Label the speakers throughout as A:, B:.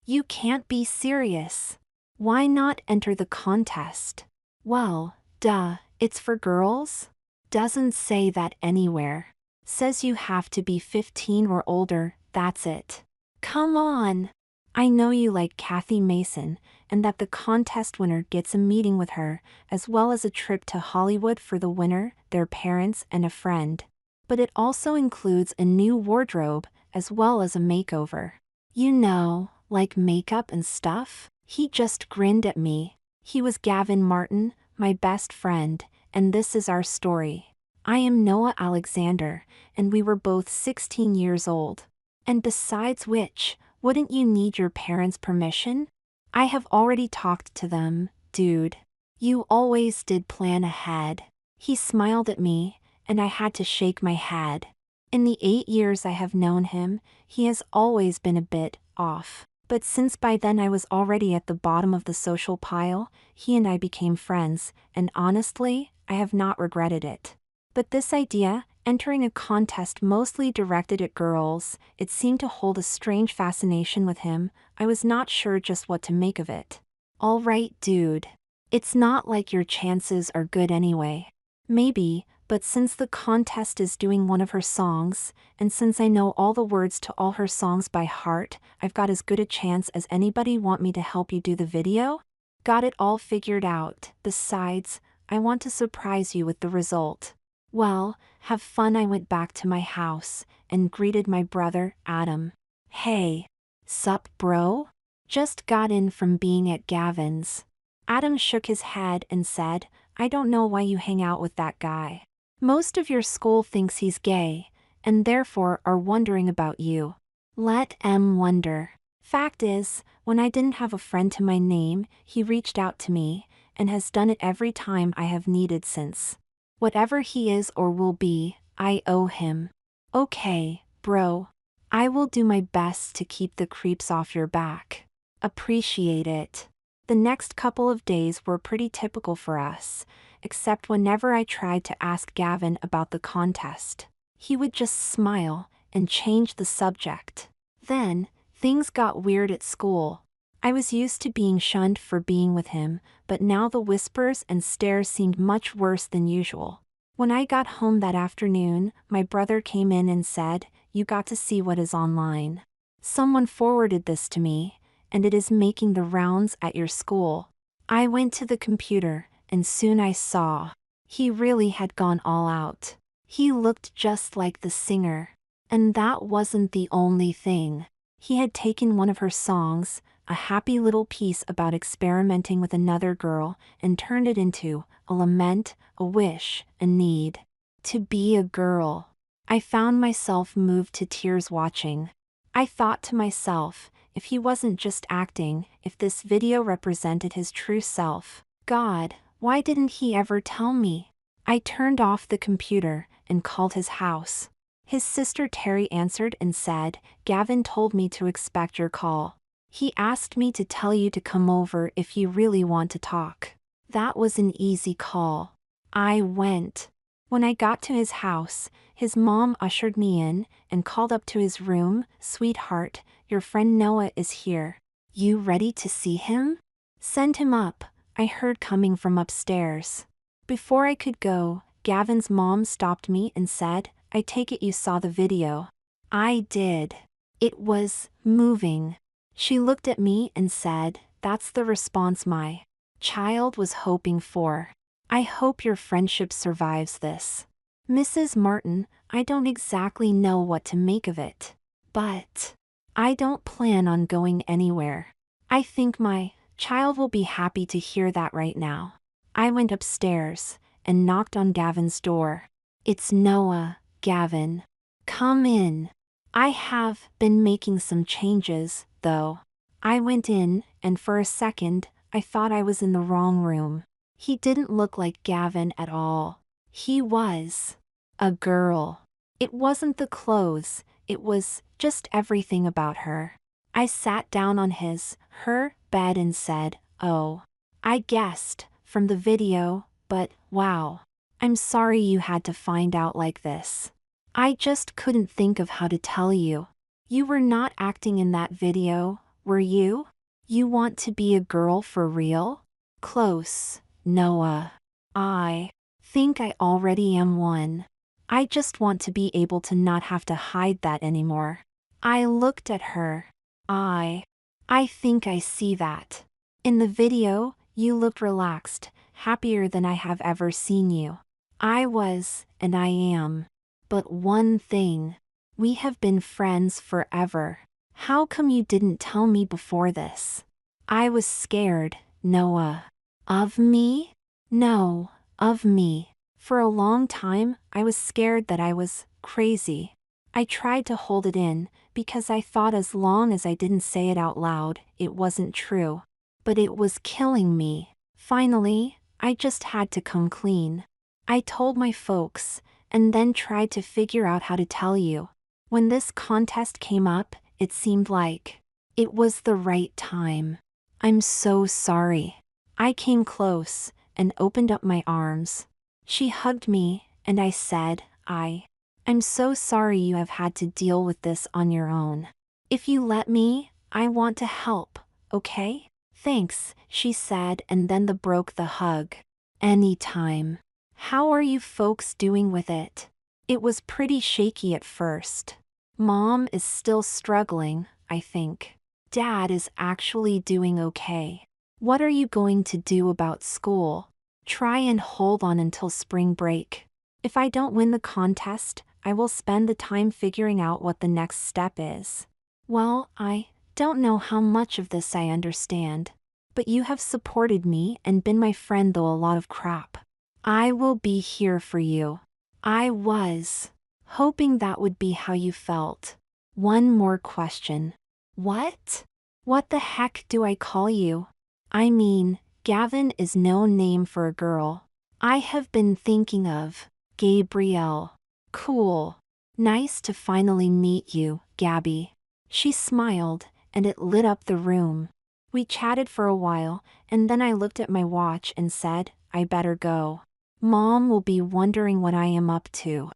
A: You can't be serious. Why not enter the contest? Well, duh, it's for girls? Doesn't say that anywhere. Says you have to be 15 or older, that's it. Come on. I know you like Kathy Mason, and that the contest winner gets a meeting with her, as well as a trip to Hollywood for the winner, their parents, and a friend. But it also includes a new wardrobe, as well as a makeover. You know, like makeup and stuff? He just grinned at me. He was Gavin Martin, my best friend, and this is our story. I am Noah Alexander, and we were both 16 years old. And besides which, wouldn't you need your parents' permission? I have already talked to them, dude. You always did plan ahead. He smiled at me, and I had to shake my head. In the 8 years I have known him, he has always been a bit off. But since by then I was already at the bottom of the social pile, he and I became friends, and honestly, I have not regretted it. But this idea, entering a contest mostly directed at girls, it seemed to hold a strange fascination with him. I was not sure just what to make of it. Alright, dude. It's not like your chances are good anyway. Maybe, but since the contest is doing one of her songs, and since I know all the words to all her songs by heart, I've got as good a chance as anybody. Want me to help you do the video? Got it all figured out. Besides, I want to surprise you with the result. Well, have fun. I went back to my house and greeted my brother, Adam. Hey. Sup, bro? Just got in from being at Gavin's. Adam shook his head and said, I don't know why you hang out with that guy. Most of your school thinks he's gay, and therefore are wondering about you. Let 'em wonder. Fact is, when I didn't have a friend to my name, he reached out to me, and has done it every time I have needed since. Whatever he is or will be, I owe him. Okay, bro. I will do my best to keep the creeps off your back. Appreciate it. The next couple of days were pretty typical for us, except whenever I tried to ask Gavin about the contest. He would just smile and change the subject. Then, things got weird at school. I was used to being shunned for being with him, but now the whispers and stares seemed much worse than usual. When I got home that afternoon, my brother came in and said, You got to see what is online. Someone forwarded this to me, and it is making the rounds at your school. I went to the computer, and soon I saw. He really had gone all out. He looked just like the singer. And that wasn't the only thing. He had taken one of her songs, a happy little piece about experimenting with another girl, and turned it into a lament, a wish, a need. To be a girl. I found myself moved to tears watching. I thought to myself, if he wasn't just acting, if this video represented his true self, God, why didn't he ever tell me? I turned off the computer and called his house. His sister Terry answered and said, Gavin told me to expect your call. He asked me to tell you to come over if you really want to talk. That was an easy call. I went. When I got to his house, his mom ushered me in and called up to his room, Sweetheart, your friend Noah is here. You ready to see him? Send him up, I heard coming from upstairs. Before I could go, Gavin's mom stopped me and said, I take it you saw the video. I did. It was moving. She looked at me and said, That's the response my child was hoping for. I hope your friendship survives this. Mrs. Martin, I don't exactly know what to make of it. But I don't plan on going anywhere. I think my child will be happy to hear that right now. I went upstairs and knocked on Gavin's door. It's Noah, Gavin. Come in. I have been making some changes, though. I went in, and for a second, I thought I was in the wrong room. He didn't look like Gavin at all. He was a girl. It wasn't the clothes, it was just everything about her. I sat down on her bed and said, Oh, I guessed from the video, but wow. I'm sorry you had to find out like this. I just couldn't think of how to tell you. You were not acting in that video, Were you? You want to be a girl for real? Close, Noah. I think I already am one. I just want to be able to not have to hide that anymore. I looked at her. I think I see that. In the video, you looked relaxed, happier than I have ever seen you. I was, and I am. But one thing. We have been friends forever. How come you didn't tell me before this? I was scared, Noah. Of me? No, of me. For a long time, I was scared that I was crazy. I tried to hold it in, because I thought as long as I didn't say it out loud, it wasn't true. But it was killing me. Finally, I just had to come clean. I told my folks, and then tried to figure out how to tell you. When this contest came up, it seemed like it was the right time. I'm so sorry. I came close and opened up my arms. She hugged me, and I said, I'm so sorry you have had to deal with this on your own. If you let me, I want to help, okay? Thanks, she said, and then broke the hug. Anytime. How are you folks doing with it? It was pretty shaky at first. Mom is still struggling, I think. Dad is actually doing okay. What are you going to do about school? Try and hold on until spring break. If I don't win the contest, I will spend the time figuring out what the next step is. Well, I don't know how much of this I understand. But you have supported me and been my friend through a lot of crap. I will be here for you. I was hoping that would be how you felt. One more question. What? What the heck do I call you? I mean, Gavin is no name for a girl. I have been thinking of Gabrielle. Cool. Nice to finally meet you, Gabby. She smiled, and it lit up the room. We chatted for a while, and then I looked at my watch and said, I better go. Mom will be wondering what I am up to.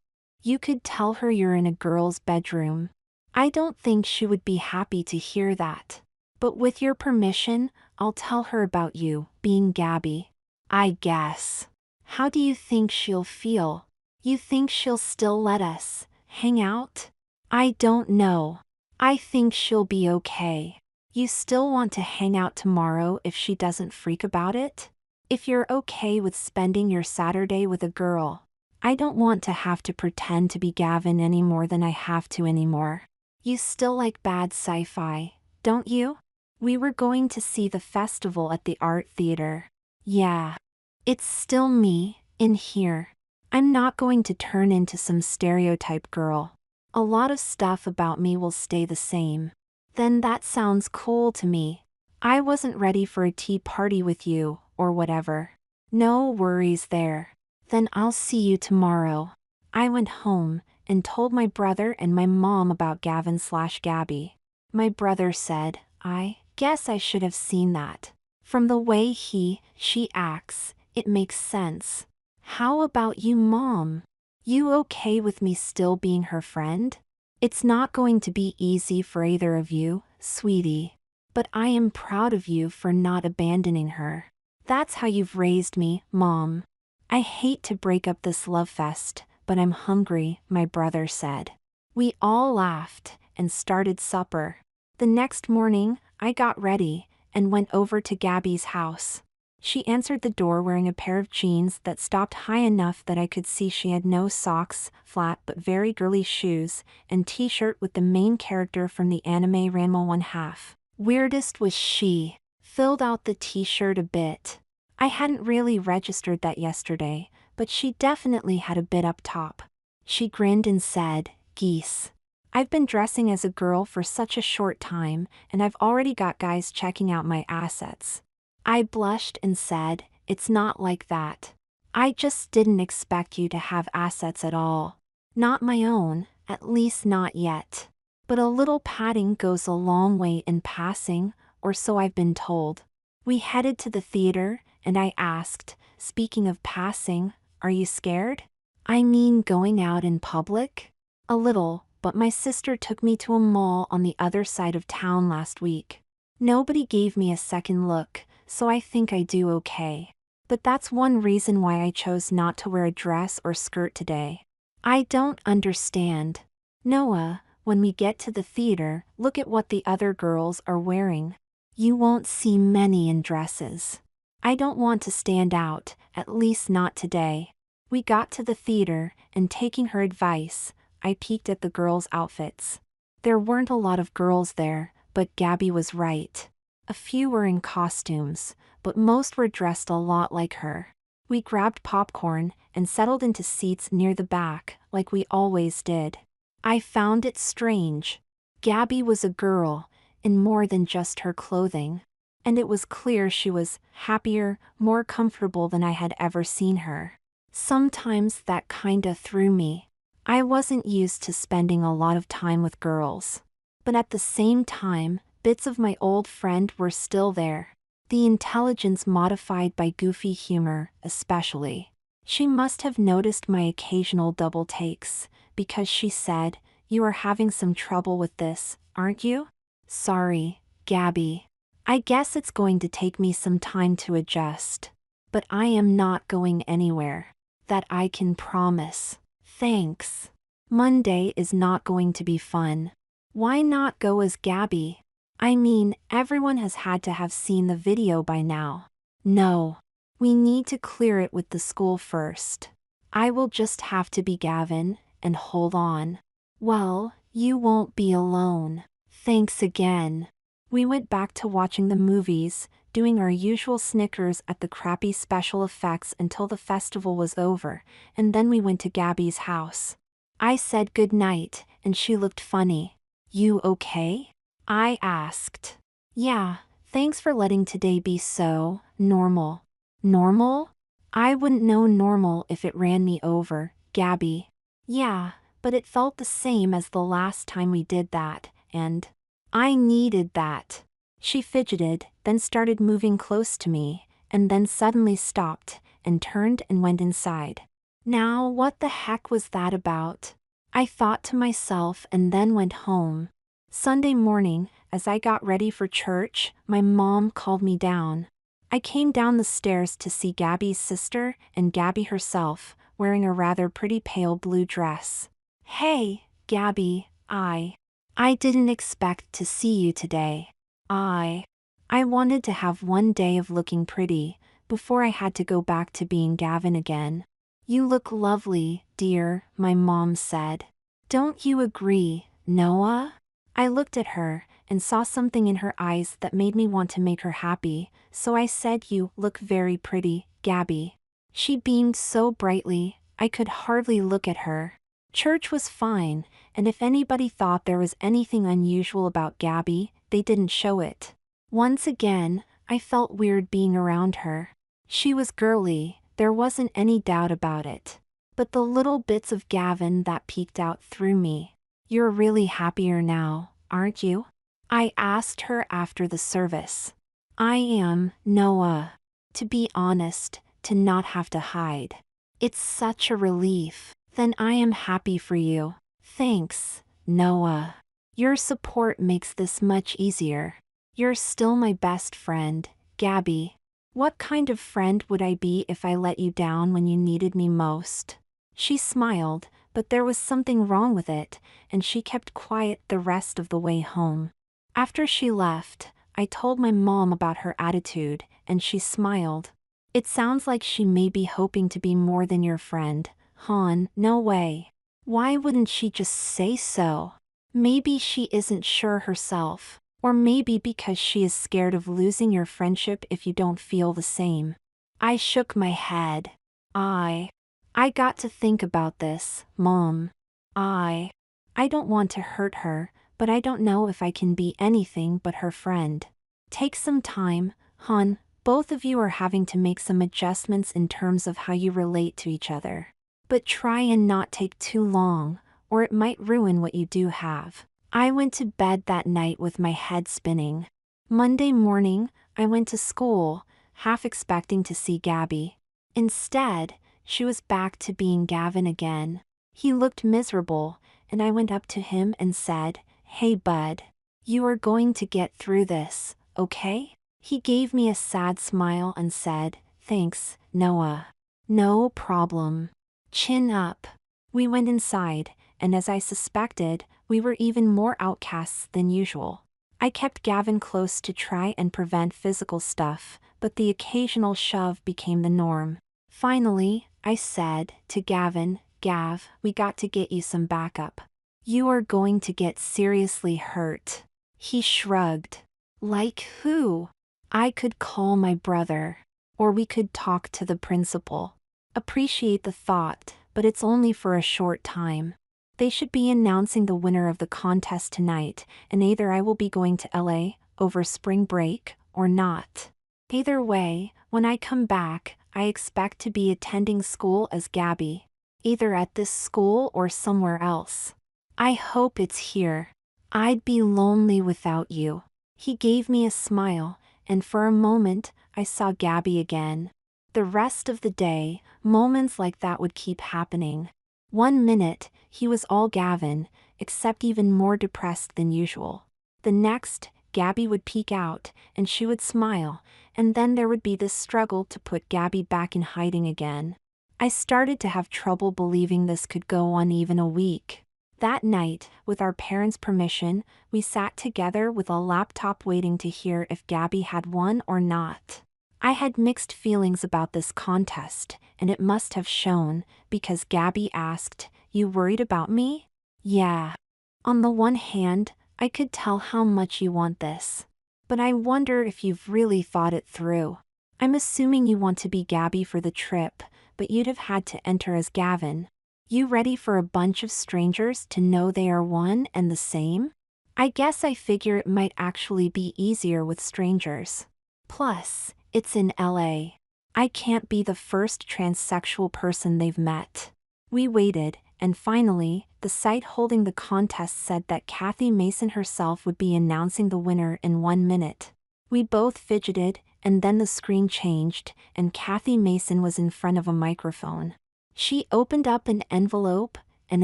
A: You could tell her you're in a girl's bedroom. I don't think she would be happy to hear that. But with your permission, I'll tell her about you being Gabby. I guess. How do you think she'll feel? You think she'll still let us hang out? I don't know. I think she'll be okay. You still want to hang out tomorrow if she doesn't freak about it? If you're okay with spending your Saturday with a girl. I don't want to have to pretend to be Gavin any more than I have to anymore. You still like bad sci-fi, don't you? We were going to see the festival at the art theater. Yeah. It's still me, in here. I'm not going to turn into some stereotype girl. A lot of stuff about me will stay the same. Then that sounds cool to me. I wasn't ready for a tea party with you, or whatever. No worries there. Then I'll see you tomorrow. I went home and told my brother and my mom about Gavin/Gabby. My brother said, I guess I should have seen that. From the way she acts, it makes sense. How about you, Mom? You okay with me still being her friend? It's not going to be easy for either of you, sweetie. But I am proud of you for not abandoning her. That's how you've raised me, Mom. I hate to break up this love fest, but I'm hungry, my brother said. We all laughed and started supper. The next morning, I got ready and went over to Gabby's house. She answered the door wearing a pair of jeans that stopped high enough that I could see she had no socks, flat but very girly shoes, and t-shirt with the main character from the anime Ranma 1/2. Weirdest was she filled out the t-shirt a bit. I hadn't really registered that yesterday, but she definitely had a bit up top. She grinned and said, Geese. I've been dressing as a girl for such a short time, and I've already got guys checking out my assets. I blushed and said, it's not like that. I just didn't expect you to have assets at all. Not my own, at least not yet. But a little padding goes a long way in passing, or so I've been told. We headed to the theater, and I asked, speaking of passing, are you scared? I mean going out in public? A little, but my sister took me to a mall on the other side of town last week. Nobody gave me a second look, so I think I do okay. But that's one reason why I chose not to wear a dress or skirt today. I don't understand. Noah, when we get to the theater, look at what the other girls are wearing. You won't see many in dresses. I don't want to stand out, at least not today. We got to the theater, and taking her advice, I peeked at the girls' outfits. There weren't a lot of girls there, but Gabby was right. A few were in costumes, but most were dressed a lot like her. We grabbed popcorn and settled into seats near the back, like we always did. I found it strange. Gabby was a girl, in more than just her clothing. And it was clear she was happier, more comfortable than I had ever seen her. Sometimes that kinda threw me. I wasn't used to spending a lot of time with girls. But at the same time, bits of my old friend were still there. The intelligence modified by goofy humor, especially. She must have noticed my occasional double takes, because she said, "You are having some trouble with this, aren't you?" "Sorry, Gabby. I guess it's going to take me some time to adjust. But I am not going anywhere. That I can promise. Thanks. Monday is not going to be fun. Why not go as Gabby? I mean, everyone has had to have seen the video by now." "No. We need to clear it with the school first. I will just have to be Gavin, and hold on." "Well, you won't be alone. Thanks again." We went back to watching the movies, doing our usual snickers at the crappy special effects until the festival was over, and then we went to Gabby's house. I said goodnight, and she looked funny. "You okay?" I asked. "Yeah, thanks for letting today be so normal." "Normal? I wouldn't know normal if it ran me over, Gabby." "Yeah, but it felt the same as the last time we did that, and I needed that." She fidgeted, then started moving close to me, and then suddenly stopped, and turned and went inside. Now what the heck was that about? I thought to myself and then went home. Sunday morning, as I got ready for church, my mom called me down. I came down the stairs to see Gabby's sister and Gabby herself, wearing a rather pretty pale blue dress. "Hey, Gabby, I didn't expect to see you today. I wanted to have one day of looking pretty, before I had to go back to being Gavin again." "You look lovely, dear," my mom said. "Don't you agree, Noah?" I looked at her, and saw something in her eyes that made me want to make her happy, so I said, "You look very pretty, Gabby." She beamed so brightly, I could hardly look at her. Church was fine, and if anybody thought there was anything unusual about Gabby, they didn't show it. Once again, I felt weird being around her. She was girly, there wasn't any doubt about it. But the little bits of Gavin that peeked out threw me. "You're really happier now, aren't you?" I asked her after the service. "I am, Noah. To be honest, to not have to hide. It's such a relief." "Then I am happy for you. Thanks, Noah. Your support makes this much easier. You're still my best friend, Gabby." "What kind of friend would I be if I let you down when you needed me most?" She smiled, but there was something wrong with it, and she kept quiet the rest of the way home. After she left, I told my mom about her attitude, and she smiled. "It sounds like she may be hoping to be more than your friend, hon." "No way. Why wouldn't she just say so? Maybe she isn't sure herself, or maybe because she is scared of losing your friendship if you don't feel the same." I shook my head. I got to think about this, Mom. I don't want to hurt her, but I don't know if I can be anything but her friend. Take some time, hon. Both of you are having to make some adjustments in terms of how you relate to each other. But try and not take too long, or it might ruin what you do have. I went to bed that night with my head spinning. Monday morning, I went to school, half expecting to see Gabby. Instead, she was back to being Gavin again. He looked miserable, and I went up to him and said, "Hey bud, you are going to get through this, okay? He gave me a sad smile and said, thanks, Noah. No problem. Chin up. We went inside, and as I suspected, we were even more outcasts than usual. I kept Gavin close to try and prevent physical stuff, but the occasional shove became the norm. Finally, I said to Gavin, Gav, we got to get you some backup. You are going to get seriously hurt. He shrugged. Like who? I could call my brother. Or we could talk to the principal. Appreciate the thought, but it's only for a short time. They should be announcing the winner of the contest tonight, and either I will be going to LA over spring break or not. Either way, when I come back, I expect to be attending school as Gabby. Either at this school or somewhere else. I hope it's here. I'd be lonely without you. He gave me a smile, and for a moment, I saw Gabby again. The rest of the day, moments like that would keep happening. 1 minute, he was all Gavin, except even more depressed than usual. The next, Gabby would peek out, and she would smile, and then there would be this struggle to put Gabby back in hiding again. I started to have trouble believing this could go on even a week. That night, with our parents' permission, we sat together with a laptop waiting to hear if Gabby had won or not. I had mixed feelings about this contest, and it must have shown, because Gabby asked, "You worried about me?" Yeah. On the one hand, I could tell how much you want this. But I wonder if you've really thought it through. I'm assuming you want to be Gabby for the trip, but you'd have had to enter as Gavin. You ready for a bunch of strangers to know they are one and the same? I guess I figure it might actually be easier with strangers. Plus, it's in LA. I can't be the first transsexual person they've met. We waited, and finally, the site holding the contest said that Kathy Mason herself would be announcing the winner in 1 minute. We both fidgeted, and then the screen changed, and Kathy Mason was in front of a microphone. She opened up an envelope and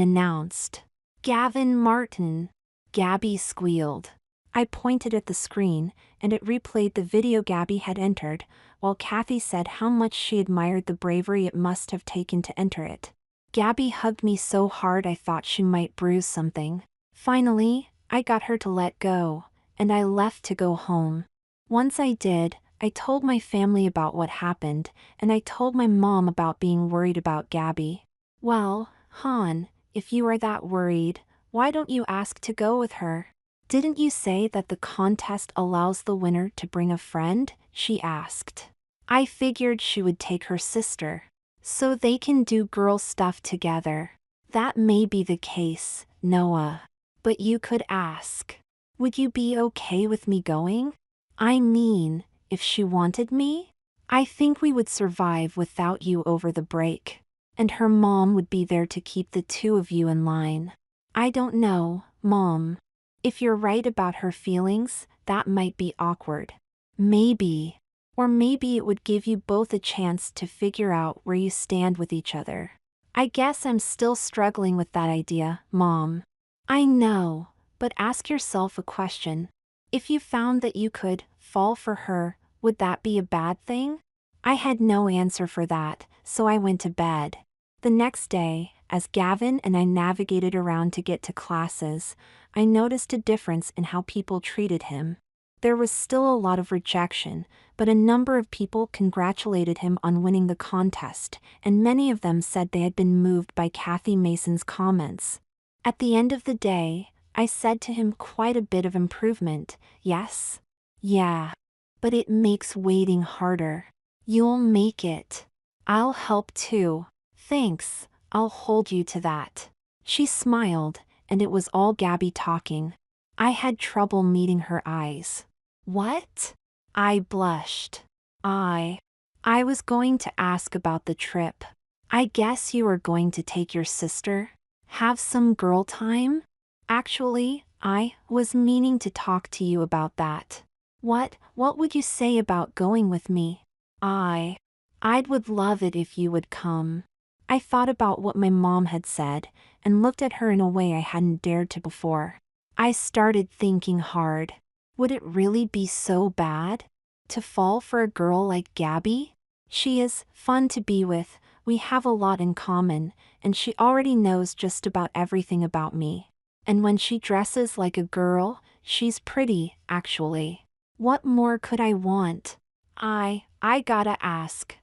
A: announced, "Gavin Martin." Gabby squealed. I pointed at the screen, and it replayed the video Gabby had entered, while Kathy said how much she admired the bravery it must have taken to enter it. Gabby hugged me so hard I thought she might bruise something. Finally, I got her to let go, and I left to go home. Once I did, I told my family about what happened, and I told my mom about being worried about Gabby. Well, hon, if you are that worried, why don't you ask to go with her? Didn't you say that the contest allows the winner to bring a friend? She asked. I figured she would take her sister. So they can do girl stuff together. That may be the case, Noah. But you could ask. Would you be okay with me going? I mean, if she wanted me? I think we would survive without you over the break. And her mom would be there to keep the two of you in line. I don't know, Mom. If you're right about her feelings, that might be awkward. Maybe. Or maybe it would give you both a chance to figure out where you stand with each other. I guess I'm still struggling with that idea, Mom. I know, but ask yourself a question. If you found that you could fall for her, would that be a bad thing? I had no answer for that, so I went to bed. The next day, as Gavin and I navigated around to get to classes, I noticed a difference in how people treated him. There was still a lot of rejection, but a number of people congratulated him on winning the contest, and many of them said they had been moved by Kathy Mason's comments. At the end of the day, I said to him quite a bit of improvement, yes? Yeah. But it makes waiting harder. You'll make it. I'll help too. Thanks, I'll hold you to that. She smiled, and it was all Gabby talking. I had trouble meeting her eyes. What? I blushed. I was going to ask about the trip. I guess you are going to take your sister? Have some girl time? Actually, I was meaning to talk to you about that. What would you say about going with me? I'd would love it if you would come. I thought about what my mom had said, and looked at her in a way I hadn't dared to before. I started thinking hard. Would it really be so bad to fall for a girl like Gabby? She is fun to be with, we have a lot in common, and she already knows just about everything about me. And when she dresses like a girl, she's pretty, actually. What more could I want? I gotta ask,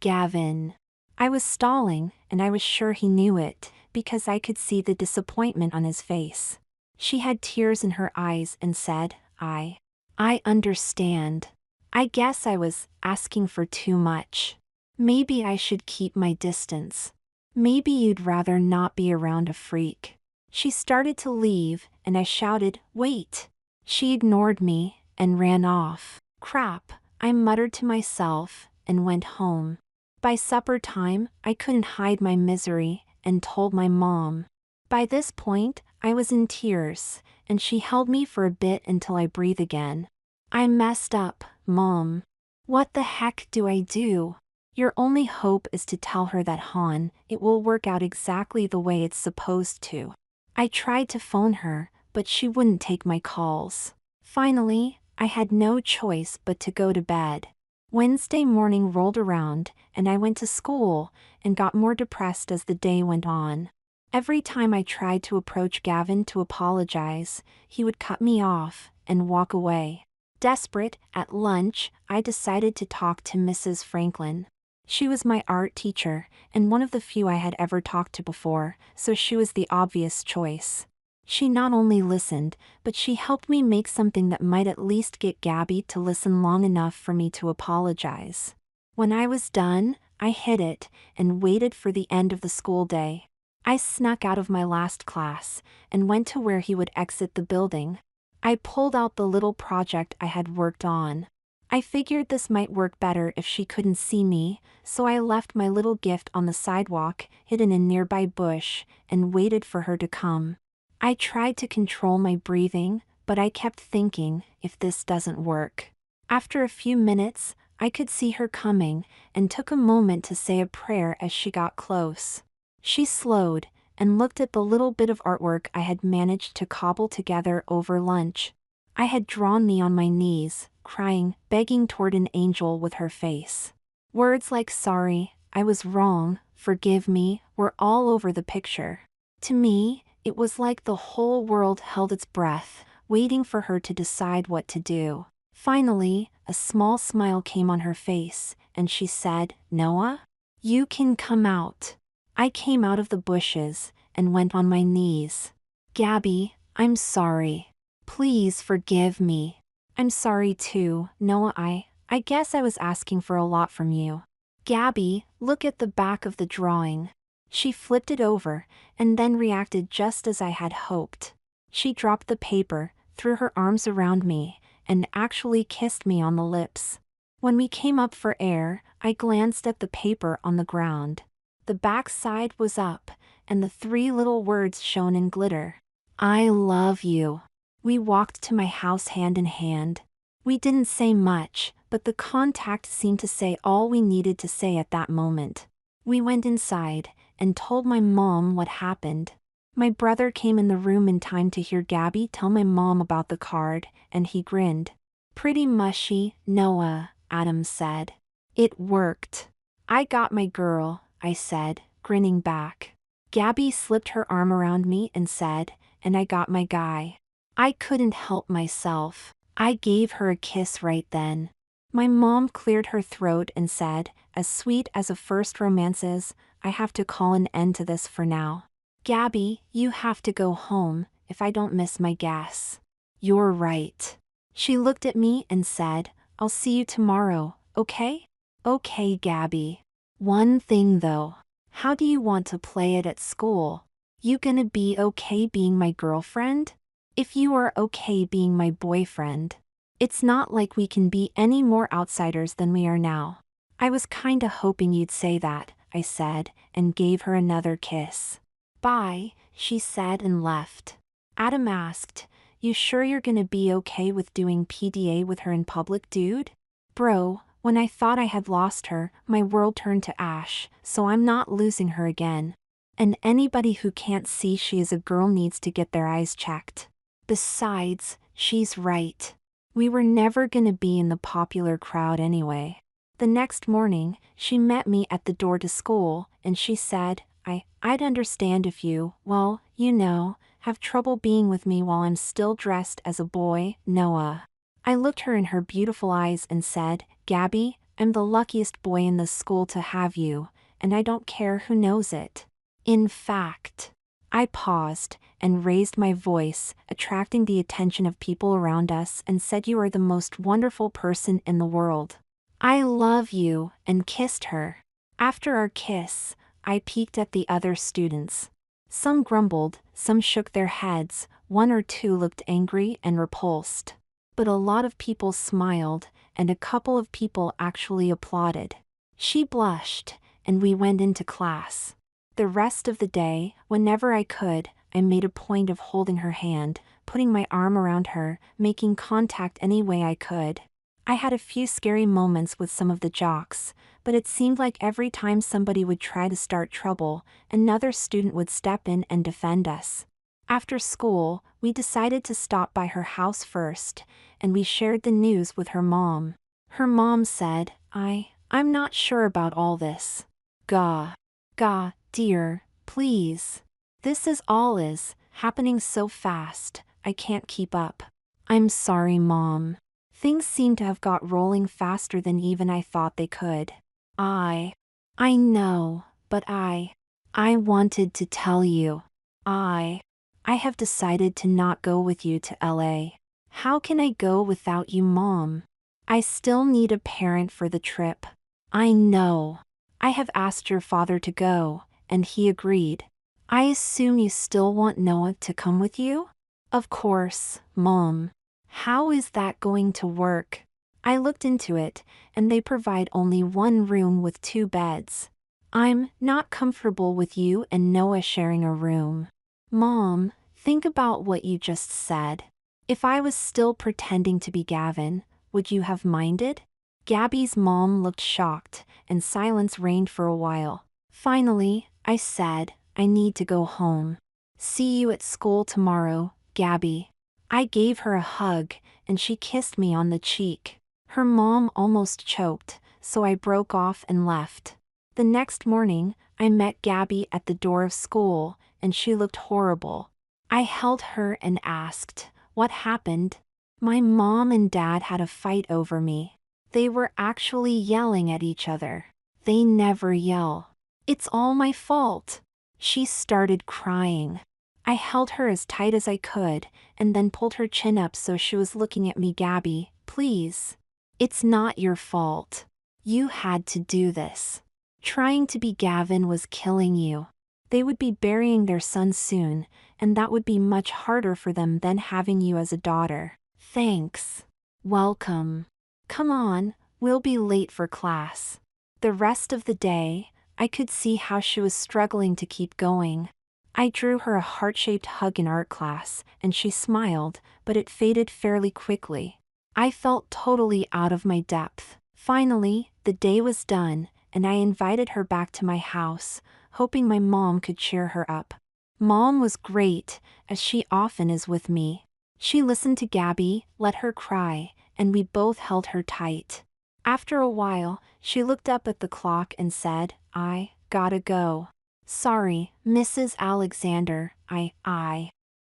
A: Gavin. I was stalling, and I was sure he knew it, because I could see the disappointment on his face. She had tears in her eyes and said, I understand. I guess I was asking for too much. Maybe I should keep my distance. Maybe you'd rather not be around a freak. She started to leave, and I shouted, wait. She ignored me and ran off. Crap, I muttered to myself and went home. By supper time, I couldn't hide my misery and told my mom. By this point, I was in tears, and she held me for a bit until I breathed again. I messed up, Mom. What the heck do I do? Your only hope is to tell her that it will work out exactly the way it's supposed to. I tried to phone her, but she wouldn't take my calls. Finally, I had no choice but to go to bed. Wednesday morning rolled around, and I went to school, and got more depressed as the day went on. Every time I tried to approach Gavin to apologize, he would cut me off and walk away. Desperate, at lunch, I decided to talk to Mrs. Franklin. She was my art teacher, and one of the few I had ever talked to before, so she was the obvious choice. She not only listened, but she helped me make something that might at least get Gabby to listen long enough for me to apologize. When I was done, I hid it and waited for the end of the school day. I snuck out of my last class and went to where he would exit the building. I pulled out the little project I had worked on. I figured this might work better if she couldn't see me, so I left my little gift on the sidewalk, hidden in a nearby bush, and waited for her to come. I tried to control my breathing, but I kept thinking, if this doesn't work. After a few minutes, I could see her coming, and took a moment to say a prayer as she got close. She slowed, and looked at the little bit of artwork I had managed to cobble together over lunch. I had drawn me on my knees, crying, begging toward an angel with her face. Words like sorry, I was wrong, forgive me, were all over the picture. To me, it was like the whole world held its breath, waiting for her to decide what to do. Finally, a small smile came on her face, and she said, Noah? You can come out. I came out of the bushes, and went on my knees. Gabby, I'm sorry. Please forgive me. I'm sorry too, Noah. I guess I was asking for a lot from you. Gabby, look at the back of the drawing. She flipped it over, and then reacted just as I had hoped. She dropped the paper, threw her arms around me, and actually kissed me on the lips. When we came up for air, I glanced at the paper on the ground. The back side was up, and the 3 little words shone in glitter. I love you. We walked to my house hand in hand. We didn't say much, but the contact seemed to say all we needed to say at that moment. We went inside, and told my mom what happened. My brother came in the room in time to hear Gabby tell my mom about the card, and he grinned. Pretty mushy, Noah, Adam said. It worked. I got my girl, I said, grinning back. Gabby slipped her arm around me and said, and I got my guy. I couldn't help myself. I gave her a kiss right then. My mom cleared her throat and said, as sweet as a first romance is, I have to call an end to this for now. Gabby, you have to go home, if I don't miss my gas. You're right. She looked at me and said, I'll see you tomorrow, okay? Okay, Gabby. One thing though. How do you want to play it at school? You gonna be okay being my girlfriend? If you are okay being my boyfriend. It's not like we can be any more outsiders than we are now. I was kinda hoping you'd say that, I said, and gave her another kiss. Bye, she said and left. Adam asked, you sure you're gonna be okay with doing PDA with her in public, dude? Bro, when I thought I had lost her, my world turned to ash, so I'm not losing her again. And anybody who can't see she is a girl needs to get their eyes checked. Besides, she's right. We were never gonna be in the popular crowd anyway. The next morning, she met me at the door to school, and she said, I'd understand if you, well, you know, have trouble being with me while I'm still dressed as a boy, Noah. I looked her in her beautiful eyes and said, Gabby, I'm the luckiest boy in the school to have you, and I don't care who knows it. In fact, I paused and raised my voice, attracting the attention of people around us, and said, you are the most wonderful person in the world. I love you, and kissed her. After our kiss, I peeked at the other students. Some grumbled, some shook their heads, one or two looked angry and repulsed. But a lot of people smiled, and a couple of people actually applauded. She blushed, and we went into class. The rest of the day, whenever I could, I made a point of holding her hand, putting my arm around her, making contact any way I could. I had a few scary moments with some of the jocks, but it seemed like every time somebody would try to start trouble, another student would step in and defend us. After school, we decided to stop by her house first, and we shared the news with her mom. Her mom said, I'm not sure about all this. Gah, dear, please. This is happening so fast, I can't keep up. I'm sorry, Mom. Things seem to have got rolling faster than even I thought they could. I know, but I wanted to tell you. I have decided to not go with you to LA. How can I go without you, Mom? I still need a parent for the trip. I know. I have asked your father to go, and he agreed. I assume you still want Noah to come with you? Of course, Mom. How is that going to work? I looked into it, and they provide only one room with 2 beds. I'm not comfortable with you and Noah sharing a room. Mom, think about what you just said. If I was still pretending to be Gavin, would you have minded? Gabby's mom looked shocked, and silence reigned for a while. Finally, I said, I need to go home. See you at school tomorrow, Gabby. I gave her a hug, and she kissed me on the cheek. Her mom almost choked, so I broke off and left. The next morning, I met Gabby at the door of school, and she looked horrible. I held her and asked, what happened? My mom and dad had a fight over me. They were actually yelling at each other. They never yell. It's all my fault. She started crying. I held her as tight as I could, and then pulled her chin up so she was looking at me. Gabby, please. It's not your fault. You had to do this. Trying to be Gavin was killing you. They would be burying their son soon, and that would be much harder for them than having you as a daughter. Thanks. Welcome. Come on, we'll be late for class. The rest of the day, I could see how she was struggling to keep going. I drew her a heart-shaped hug in art class, and she smiled, but it faded fairly quickly. I felt totally out of my depth. Finally, the day was done, and I invited her back to my house, hoping my mom could cheer her up. Mom was great, as she often is with me. She listened to Gabby, let her cry, and we both held her tight. After a while, she looked up at the clock and said, I gotta go. Sorry, Mrs. Alexander,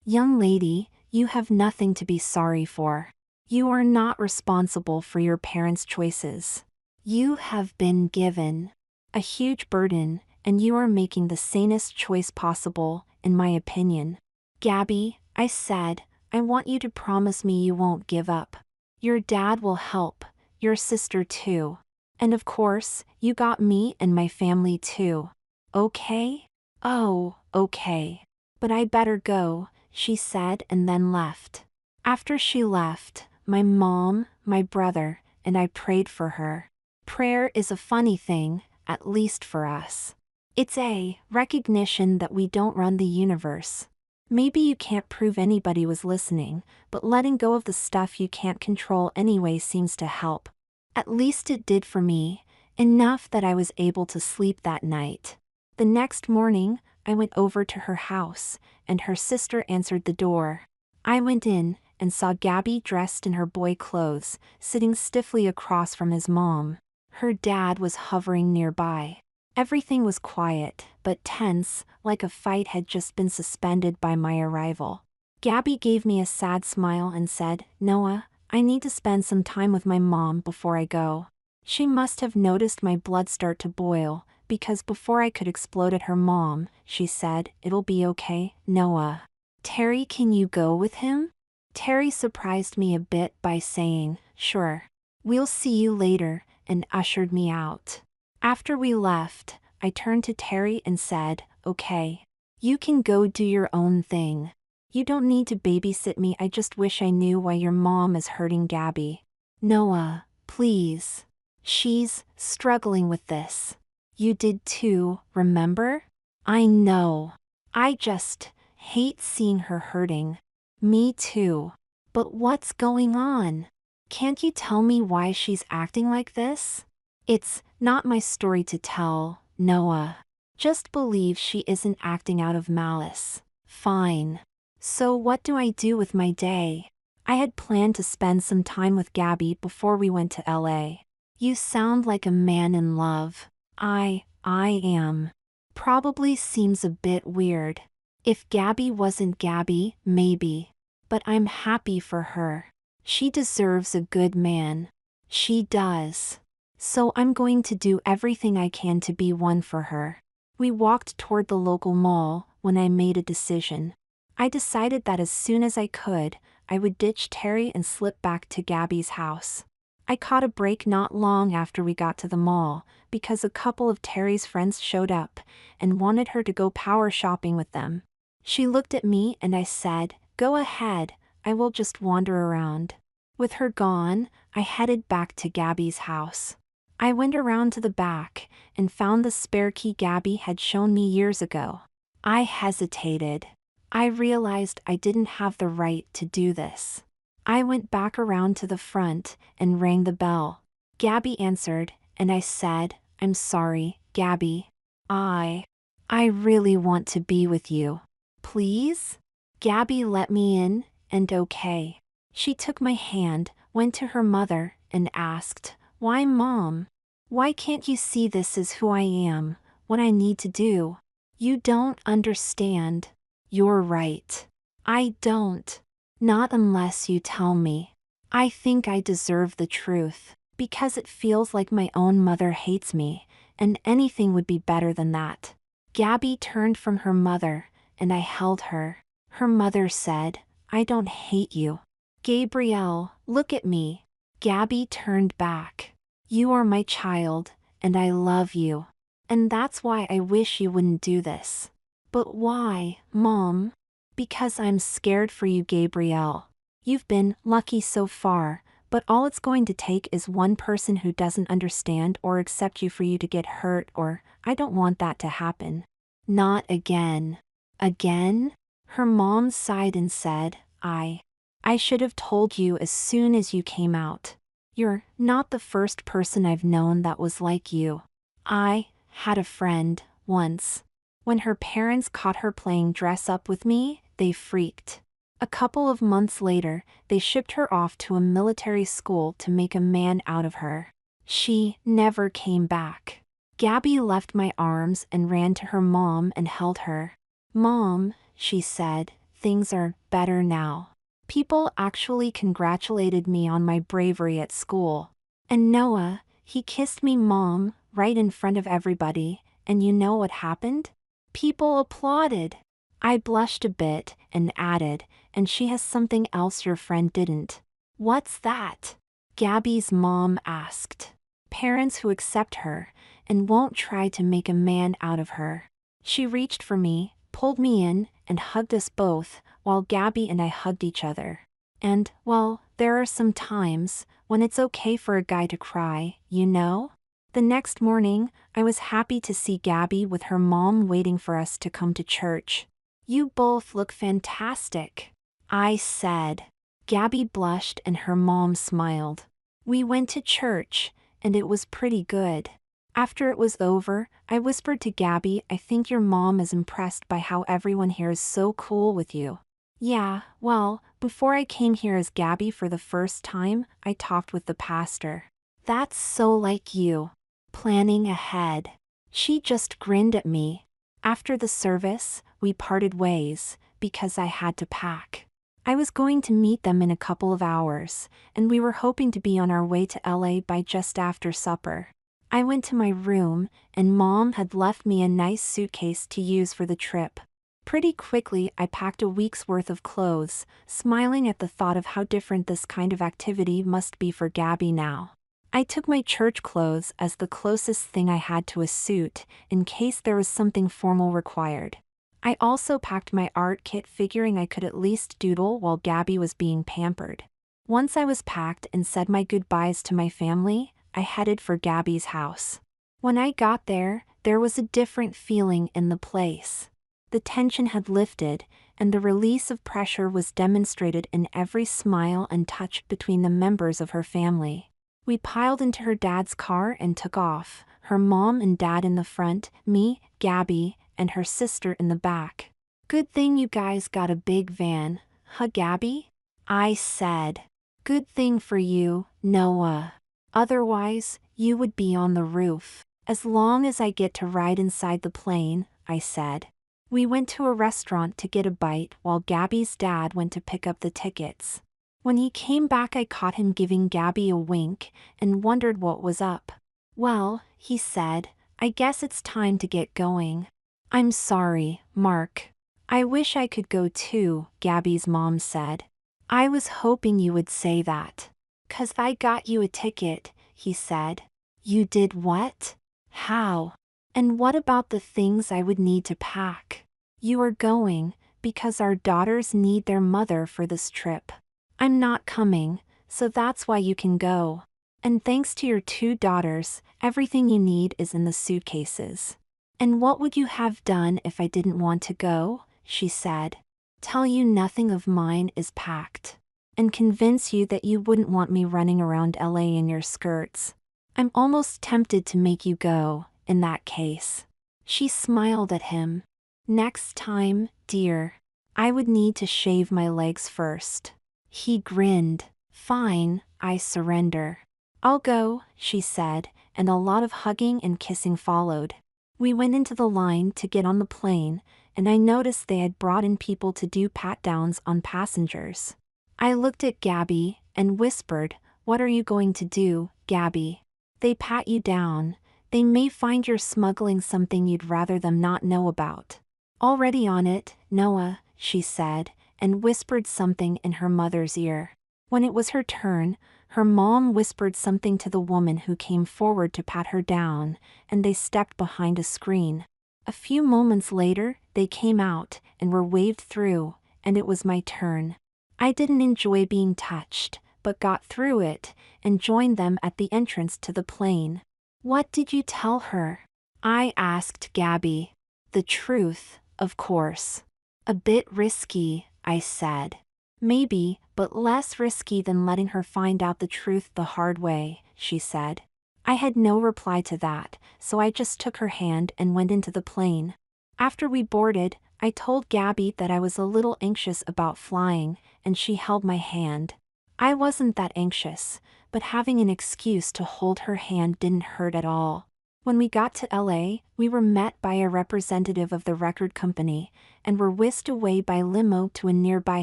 A: Young lady, you have nothing to be sorry for. You are not responsible for your parents' choices. You have been given a huge burden, and you are making the sanest choice possible, in my opinion. Gabby, I said, I want you to promise me you won't give up. Your dad will help, your sister too. And of course, you got me and my family too. Okay? Oh, okay. But I better go, she said and then left. After she left, my mom, my brother, and I prayed for her. Prayer is a funny thing, at least for us. It's a recognition that we don't run the universe. Maybe you can't prove anybody was listening, but letting go of the stuff you can't control anyway seems to help. At least it did for me, enough that I was able to sleep that night. The next morning, I went over to her house, and her sister answered the door. I went in, and saw Gabby dressed in her boy clothes, sitting stiffly across from his mom. Her dad was hovering nearby. Everything was quiet, but tense, like a fight had just been suspended by my arrival. Gabby gave me a sad smile and said, "Noah, I need to spend some time with my mom before I go." She must have noticed my blood start to boil, because before I could explode at her mom, she said, "It'll be okay, Noah. Terry, can you go with him?" Terry surprised me a bit by saying, "Sure. We'll see you later," and ushered me out. After we left, I turned to Terry and said, "Okay. You can go do your own thing. You don't need to babysit me. I just wish I knew why your mom is hurting Gabby. Noah, please. She's struggling with this. You did too, remember? I know. I just hate seeing her hurting." "Me too. But what's going on? Can't you tell me why she's acting like this?" "It's not my story to tell, Noah. Just believe she isn't acting out of malice." "Fine. So what do I do with my day?" I had planned to spend some time with Gabby before we went to LA. "You sound like a man in love." I am. Probably seems a bit weird. If Gabby wasn't Gabby, maybe. But I'm happy for her. She deserves a good man. She does. So I'm going to do everything I can to be one for her. We walked toward the local mall when I made a decision. I decided that as soon as I could, I would ditch Terry and slip back to Gabby's house. I caught a break not long after we got to the mall, because a couple of Terry's friends showed up and wanted her to go power shopping with them. She looked at me and I said, "Go ahead, I will just wander around." With her gone, I headed back to Gabby's house. I went around to the back and found the spare key Gabby had shown me years ago. I hesitated. I realized I didn't have the right to do this. I went back around to the front and rang the bell. Gabby answered, and I said, "I'm sorry, Gabby. I really want to be with you. Please?" Gabby let me in, and okay. She took my hand, went to her mother, and asked, "Why, Mom? Why can't you see this is who I am, what I need to do? You don't understand." "You're right. I don't. Not unless you tell me. I think I deserve the truth, because it feels like my own mother hates me, and anything would be better than that." Gabby turned from her mother, and I held her. Her mother said, "I don't hate you. Gabrielle, look at me." Gabby turned back. "You are my child, and I love you. And that's why I wish you wouldn't do this." "But why, Mom?" "Because I'm scared for you, Gabrielle. You've been lucky so far, but all it's going to take is one person who doesn't understand or accept you for you to get hurt, or I don't want that to happen." "Not again." "Again?" Her mom sighed and said, I should have told you as soon as you came out. You're not the first person I've known that was like you. I had a friend, once. When her parents caught her playing dress up with me, they freaked. A couple of months later, they shipped her off to a military school to make a man out of her. She never came back. Gabby left my arms and ran to her mom and held her. "Mom," she said, "things are better now. People actually congratulated me on my bravery at school. And Noah, he kissed me, Mom, right in front of everybody, and you know what happened? People applauded." I blushed a bit and added, "And she has something else your friend didn't." "What's that?" Gabby's mom asked. "Parents who accept her and won't try to make a man out of her." She reached for me, pulled me in, and hugged us both, while Gabby and I hugged each other. And, well, there are some times when it's okay for a guy to cry, you know? The next morning, I was happy to see Gabby with her mom waiting for us to come to church. "You both look fantastic," I said. Gabby blushed and her mom smiled. We went to church, and it was pretty good. After it was over, I whispered to Gabby, "I think your mom is impressed by how everyone here is so cool with you." Yeah, well, before I came here as Gabby for the first time, I talked with the pastor. That's so like you. Planning ahead. She just grinned at me. After the service, we parted ways, because I had to pack. I was going to meet them in a couple of hours, and we were hoping to be on our way to LA by just after supper. I went to my room, and Mom had left me a nice suitcase to use for the trip. Pretty quickly I packed a week's worth of clothes, smiling at the thought of how different this kind of activity must be for Gabby now. I took my church clothes as the closest thing I had to a suit, in case there was something formal required. I also packed my art kit, figuring I could at least doodle while Gabby was being pampered. Once I was packed and said my goodbyes to my family, I headed for Gabby's house. When I got there was a different feeling in the place. The tension had lifted, and the release of pressure was demonstrated in every smile and touch between the members of her family. We piled into her dad's car and took off, her mom and dad in the front, me, Gabby, and her sister in the back. Good thing you guys got a big van, huh, Gabby? I said. Good thing for you, Noah. Otherwise, you would be on the roof. As long as I get to ride inside the plane, I said. We went to a restaurant to get a bite while Gabby's dad went to pick up the tickets. When he came back, I caught him giving Gabby a wink and wondered what was up. Well, he said, I guess it's time to get going. I'm sorry, Mark. I wish I could go too, Gabby's mom said. I was hoping you would say that. 'Cause I got you a ticket, he said. You did what? How? And what about the things I would need to pack? You are going, because our daughters need their mother for this trip. I'm not coming, so that's why you can go. And thanks to your 2 daughters, everything you need is in the suitcases. And what would you have done if I didn't want to go? She said. Tell you nothing of mine is packed. And convince you that you wouldn't want me running around LA in your skirts. I'm almost tempted to make you go, in that case. She smiled at him. Next time, dear, I would need to shave my legs first. He grinned. Fine, I surrender. I'll go, she said, and a lot of hugging and kissing followed. We went into the line to get on the plane, and I noticed they had brought in people to do pat-downs on passengers. I looked at Gabby and whispered, What are you going to do, Gabby? They pat you down. They may find you're smuggling something you'd rather them not know about. Already on it, Noah, she said, and whispered something in her mother's ear. When it was her turn, her mom whispered something to the woman who came forward to pat her down, and they stepped behind a screen. A few moments later, they came out and were waved through, and it was my turn. I didn't enjoy being touched, but got through it and joined them at the entrance to the plane. What did you tell her? I asked Gabby. The truth, of course. A bit risky, I said. Maybe, but less risky than letting her find out the truth the hard way, she said. I had no reply to that, so I just took her hand and went into the plane. After we boarded, I told Gabby that I was a little anxious about flying, and she held my hand. I wasn't that anxious, but having an excuse to hold her hand didn't hurt at all. When we got to LA, we were met by a representative of the record company, and were whisked away by limo to a nearby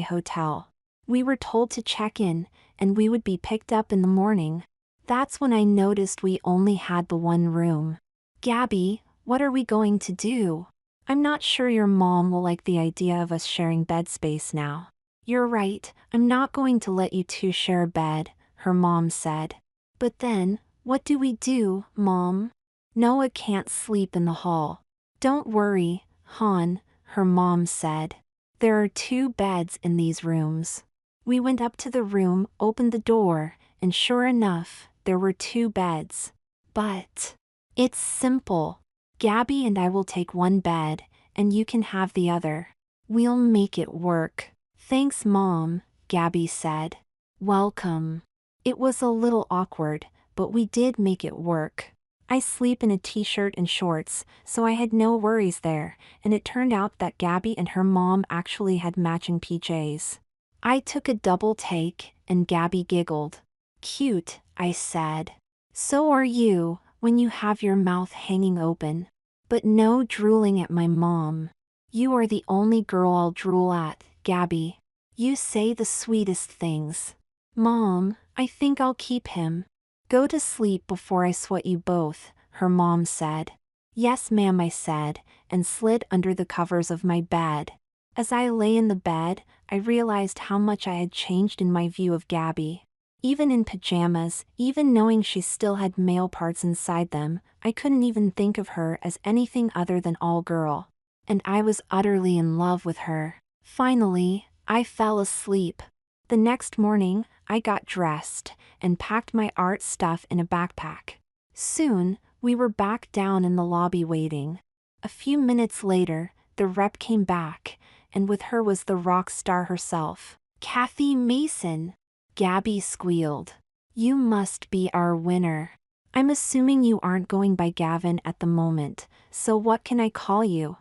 A: hotel. We were told to check in, and we would be picked up in the morning. That's when I noticed we only had the one room. Gabby, what are we going to do? I'm not sure your mom will like the idea of us sharing bed space now. You're right, I'm not going to let you 2 share a bed, her mom said. But then, what do we do, Mom? Noah can't sleep in the hall. Don't worry, hon, her mom said. There are 2 beds in these rooms. We went up to the room, opened the door, and sure enough, there were 2 beds. But it's simple. Gabby and I will take one bed, and you can have the other. We'll make it work. Thanks, Mom, Gabby said. Welcome. It was a little awkward, but we did make it work. I sleep in a t-shirt and shorts, so I had no worries there, and it turned out that Gabby and her mom actually had matching PJs. I took a double take, and Gabby giggled. Cute, I said. So are you, when you have your mouth hanging open. But no drooling at my mom. You are the only girl I'll drool at, Gabby. You say the sweetest things. Mom, I think I'll keep him. Go to sleep before I sweat you both, her mom said. Yes, ma'am, I said, and slid under the covers of my bed. As I lay in the bed, I realized how much I had changed in my view of Gabby. Even in pajamas, even knowing she still had male parts inside them, I couldn't even think of her as anything other than all girl. And I was utterly in love with her. Finally, I fell asleep. The next morning, I got dressed and packed my art stuff in a backpack. Soon, we were back down in the lobby waiting. A few minutes later, the rep came back, and with her was the rock star herself, Kathy Mason. Gabby squealed. You must be our winner. I'm assuming you aren't going by Gavin at the moment, so what can I call you?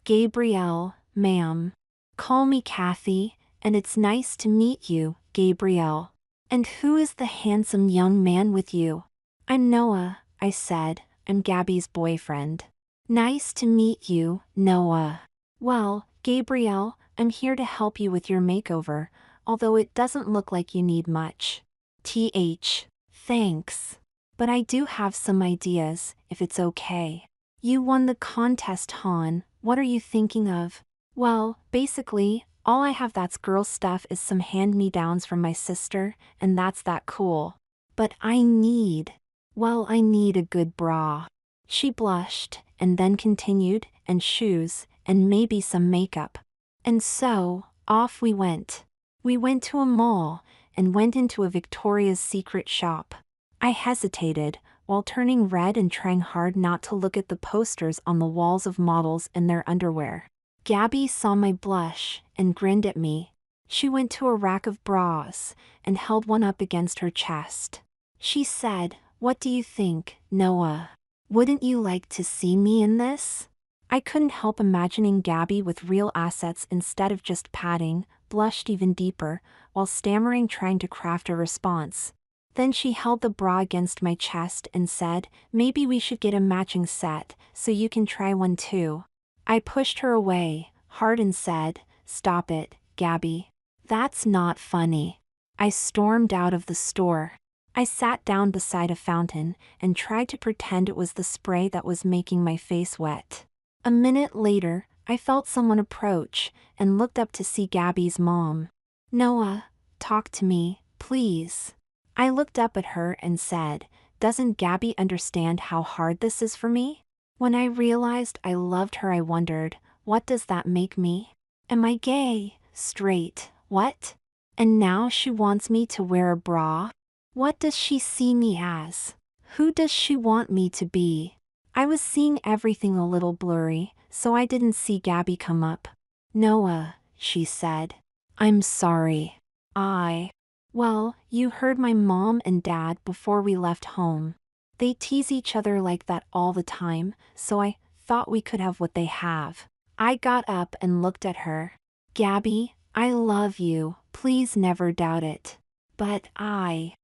A: Gabrielle, ma'am. Call me Kathy, and it's nice to meet you, Gabrielle. And who is the handsome young man with you? I'm Noah, I said. I'm Gabby's boyfriend. Nice to meet you, Noah. Well, Gabrielle, I'm here to help you with your makeover, although it doesn't look like you need much. Thanks. But I do have some ideas, if it's okay. You won the contest, hon. What are you thinking of? Well, basically, all I have that's girl stuff is some hand-me-downs from my sister, and that's that cool. But I need a good bra. She blushed, and then continued, and shoes, and maybe some makeup. And so, off we went. We went to a mall, and went into a Victoria's Secret shop. I hesitated, while turning red and trying hard not to look at the posters on the walls of models in their underwear. Gabby saw my blush, and grinned at me. She went to a rack of bras, and held one up against her chest. She said, "What do you think, Noah? Wouldn't you like to see me in this?" I couldn't help imagining Gabby with real assets instead of just padding, blushed even deeper, while stammering trying to craft a response. Then she held the bra against my chest and said, "Maybe we should get a matching set, so you can try one too." I pushed her away, hard, and said, "Stop it, Gabby. That's not funny." I stormed out of the store. I sat down beside a fountain, and tried to pretend it was the spray that was making my face wet. A minute later, I felt someone approach, and looked up to see Gabby's mom. "Noah, talk to me, please." I looked up at her and said, "Doesn't Gabby understand how hard this is for me?" When I realized I loved her, I wondered, what does that make me? Am I gay, straight, what? And now she wants me to wear a bra? What does she see me as? Who does she want me to be? I was seeing everything a little blurry, so I didn't see Gabby come up. "Noah," she said. "I'm sorry. Well, you heard my mom and dad before we left home. They tease each other like that all the time, so I thought we could have what they have." I got up and looked at her. "Gabby, I love you, please never doubt it. But I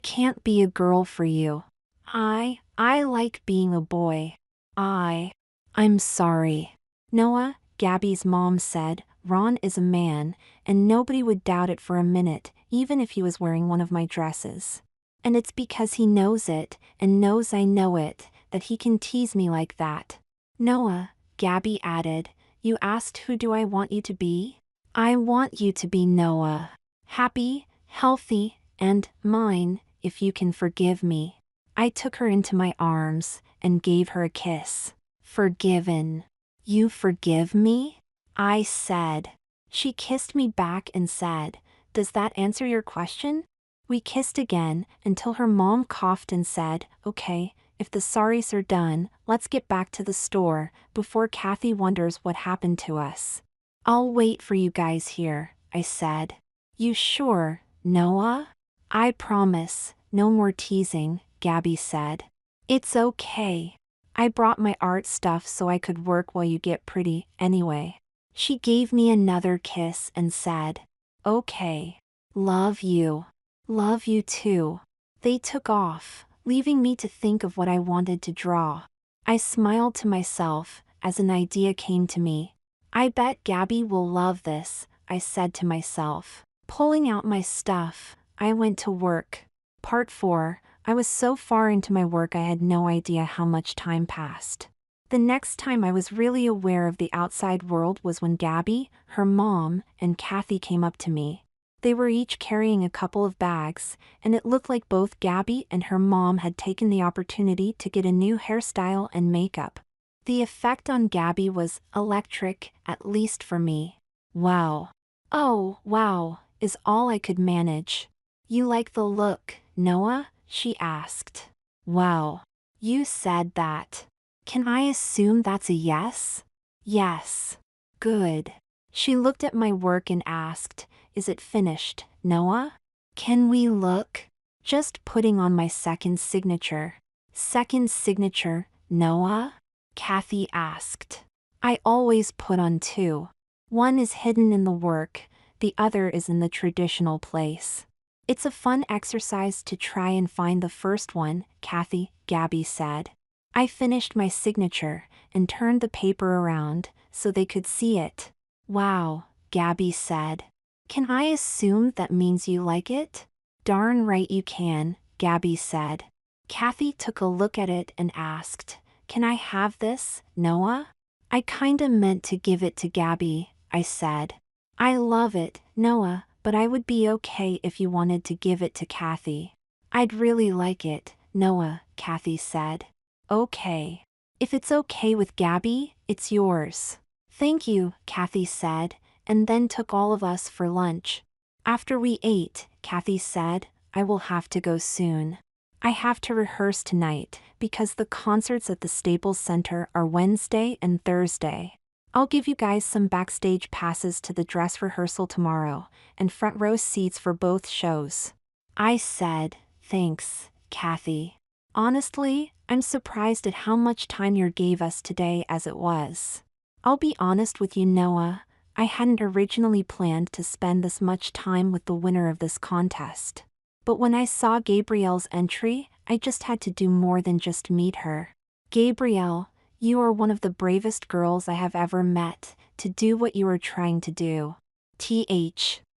A: can't be a girl for you. I like being a boy. I'm sorry." "Noah," Gabby's mom said, "Ron is a man, and nobody would doubt it for a minute, even if he was wearing one of my dresses. And it's because he knows it, and knows I know it, that he can tease me like that." "Noah," Gabby added, "you asked who do I want you to be? I want you to be Noah. Happy, healthy, and mine, if you can forgive me." I took her into my arms, and gave her a kiss. "Forgiven? You forgive me?" I said. She kissed me back and said, "Does that answer your question?" We kissed again, until her mom coughed and said, "Okay, if the sorries are done, let's get back to the store, before Kathy wonders what happened to us." "I'll wait for you guys here," I said. "You sure, Noah?" "I promise, no more teasing," Gabby said. It's okay. I brought my art stuff so I could work while you get pretty, anyway. She gave me another kiss and said, okay. Love you. Love you too. They took off, leaving me to think of what I wanted to draw. I smiled to myself as an idea came to me. I bet Gabby will love this, I said to myself. Pulling out my stuff, I went to work. Part 4. I was so far into my work I had no idea how much time passed. The next time I was really aware of the outside world was when Gabby, her mom, and Kathy came up to me. They were each carrying a couple of bags, and it looked like both Gabby and her mom had taken the opportunity to get a new hairstyle and makeup. The effect on Gabby was electric, at least for me. Wow. Oh, wow, is all I could manage. You like the look, Noah? She asked. Wow. You said that. Can I assume that's a yes? Yes. Good. She looked at my work and asked, is it finished, Noah? Can we look? Just putting on my second signature. Second signature, Noah? Kathy asked. I always put on 2. One is hidden in the work, the other is in the traditional place. It's a fun exercise to try and find the first one, Gabby said. I finished my signature and turned the paper around so they could see it. Wow, Gabby said. Can I assume that means you like it? Darn right you can, Gabby said. Kathy took a look at it and asked, can I have this, Noah? I kinda meant to give it to Gabby, I said. I love it, Noah, but I would be okay if you wanted to give it to Kathy. I'd really like it, Noah, Kathy said. Okay. If it's okay with Gabby, it's yours. Thank you, Kathy said, and then took all of us for lunch. After we ate, Kathy said, I will have to go soon. I have to rehearse tonight, because the concerts at the Staples Center are Wednesday and Thursday. I'll give you guys some backstage passes to the dress rehearsal tomorrow, and front row seats for both shows. I said, thanks, Kathy. Honestly, I'm surprised at how much time you gave us today as it was. I'll be honest with you, Noah, I hadn't originally planned to spend this much time with the winner of this contest. But when I saw Gabrielle's entry, I just had to do more than just meet her. Gabrielle, you are one of the bravest girls I have ever met, to do what you are trying to do.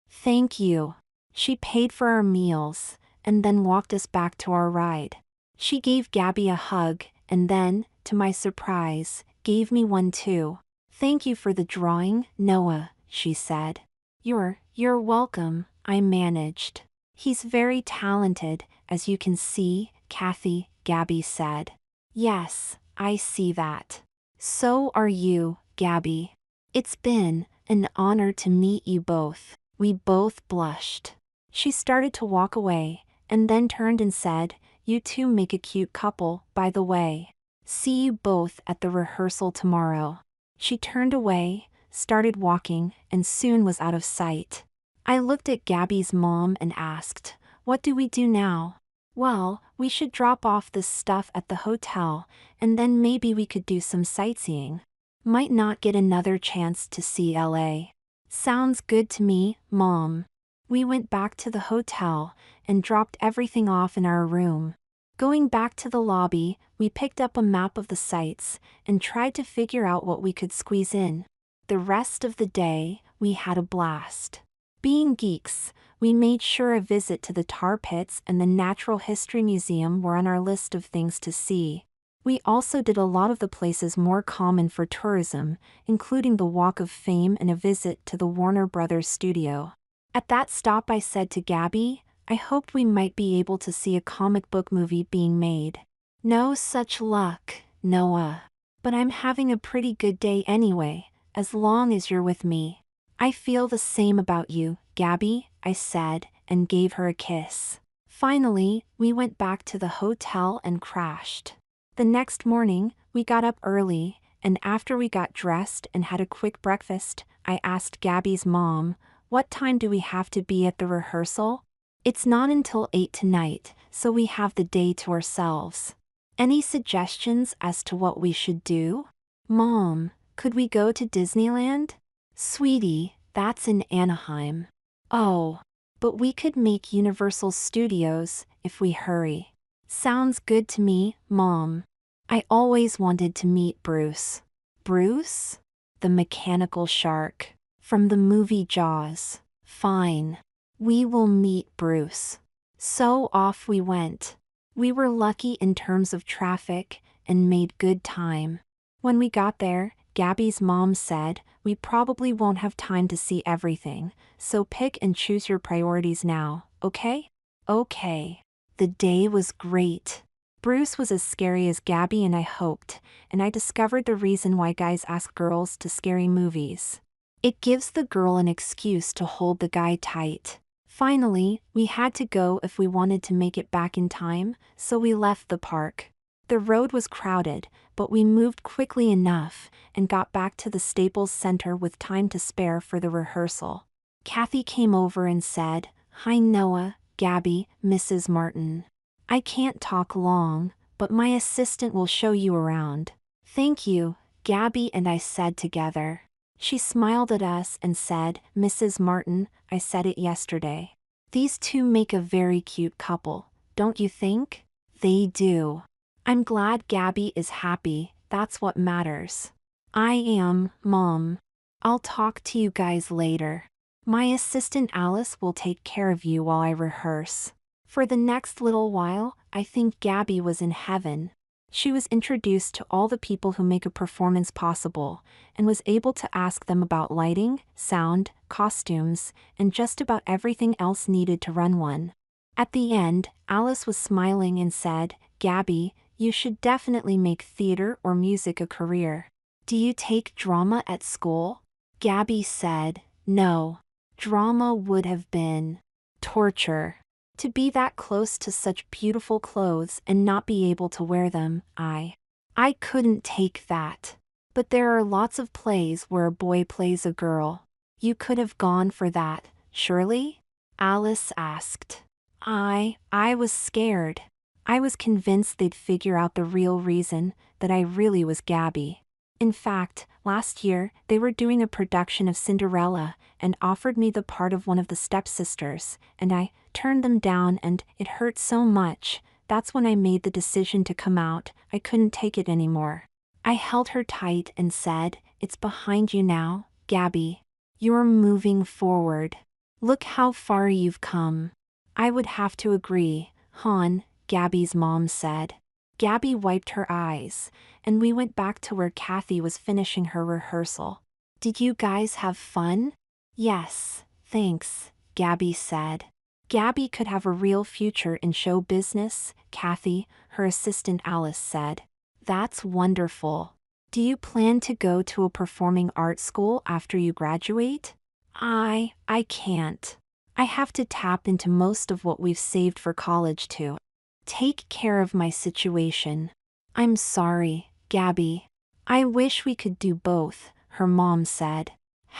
A: Thank you. She paid for our meals, and then walked us back to our ride. She gave Gabby a hug, and then, to my surprise, gave me one too. Thank you for the drawing, Noah, she said. You're welcome, I managed. He's very talented, as you can see, Gabby said. Yes, I see that. So are you, Gabby. It's been an honor to meet you both. We both blushed. She started to walk away, and then turned and said, you two make a cute couple, by the way. See you both at the rehearsal tomorrow. She turned away, started walking, and soon was out of sight. I looked at Gabby's mom and asked, what do we do now? Well, we should drop off this stuff at the hotel, and then maybe we could do some sightseeing. Might not get another chance to see LA. Sounds good to me, Mom. We went back to the hotel, and dropped everything off in our room. Going back to the lobby, we picked up a map of the sites, and tried to figure out what we could squeeze in. The rest of the day, we had a blast. Being geeks, we made sure a visit to the tar pits and the Natural History Museum were on our list of things to see. We also did a lot of the places more common for tourism, including the Walk of Fame and a visit to the Warner Brothers studio. At that stop I said to Gabby, I hoped we might be able to see a comic book movie being made. No such luck, Noah. But I'm having a pretty good day anyway, as long as you're with me. I feel the same about you, Gabby, I said, and gave her a kiss. Finally, we went back to the hotel and crashed. The next morning, we got up early, and after we got dressed and had a quick breakfast, I asked Gabby's mom, what time do we have to be at the rehearsal? It's not until 8 tonight, so we have the day to ourselves. Any suggestions as to what we should do? Mom, could we go to Disneyland? Sweetie, that's in Anaheim. Oh, but we could make Universal Studios if we hurry. Sounds good to me, Mom. I always wanted to meet Bruce. Bruce? The mechanical shark. From the movie Jaws. Fine. We will meet Bruce. So off we went. We were lucky in terms of traffic and made good time. When we got there, Gabby's mom said, "We probably won't have time to see everything, so pick and choose your priorities now, okay?" Okay. The day was great. Bruce was as scary as Gabby and I hoped, and I discovered the reason why guys ask girls to scary movies. It gives the girl an excuse to hold the guy tight. Finally, we had to go if we wanted to make it back in time, so we left the park. The road was crowded, but we moved quickly enough and got back to the Staples Center with time to spare for the rehearsal. Kathy came over and said, "Hi Noah, Gabby, Mrs. Martin. I can't talk long, but my assistant will show you around." "Thank you," Gabby and I said together. She smiled at us and said, "Mrs. Martin, I said it yesterday. These two make a very cute couple, don't you think?" They do. I'm glad Gabby is happy, that's what matters. I am, Mom. I'll talk to you guys later. My assistant Alice will take care of you while I rehearse. For the next little while, I think Gabby was in heaven. She was introduced to all the people who make a performance possible, and was able to ask them about lighting, sound, costumes, and just about everything else needed to run one. At the end, Alice was smiling and said, "Gabby, you should definitely make theater or music a career. Do you take drama at school?" Gabby said, "No. Drama would have been torture. To be that close to such beautiful clothes and not be able to wear them, I couldn't take that. But there are lots of plays where a boy plays a girl. You could have gone for that, surely?" Alice asked. I was scared. I was convinced they'd figure out the real reason, that I really was Gabby. In fact, last year, they were doing a production of Cinderella and offered me the part of one of the stepsisters, and I turned them down and it hurt so much. That's when I made the decision to come out. I couldn't take it anymore. I held her tight and said, "It's behind you now, Gabby. You're moving forward. Look how far you've come." I would have to agree, hon, Gabby's mom said. Gabby wiped her eyes, and we went back to where Kathy was finishing her rehearsal. "Did you guys have fun?" "Yes, thanks," Gabby said. Gabby could have a real future in show business, Kathy, her assistant Alice said. "That's wonderful. Do you plan to go to a performing arts school after you graduate?" I can't. I have to tap into most of what we've saved for college to take care of my situation. I'm sorry, Gabby. I wish we could do both, her mom said.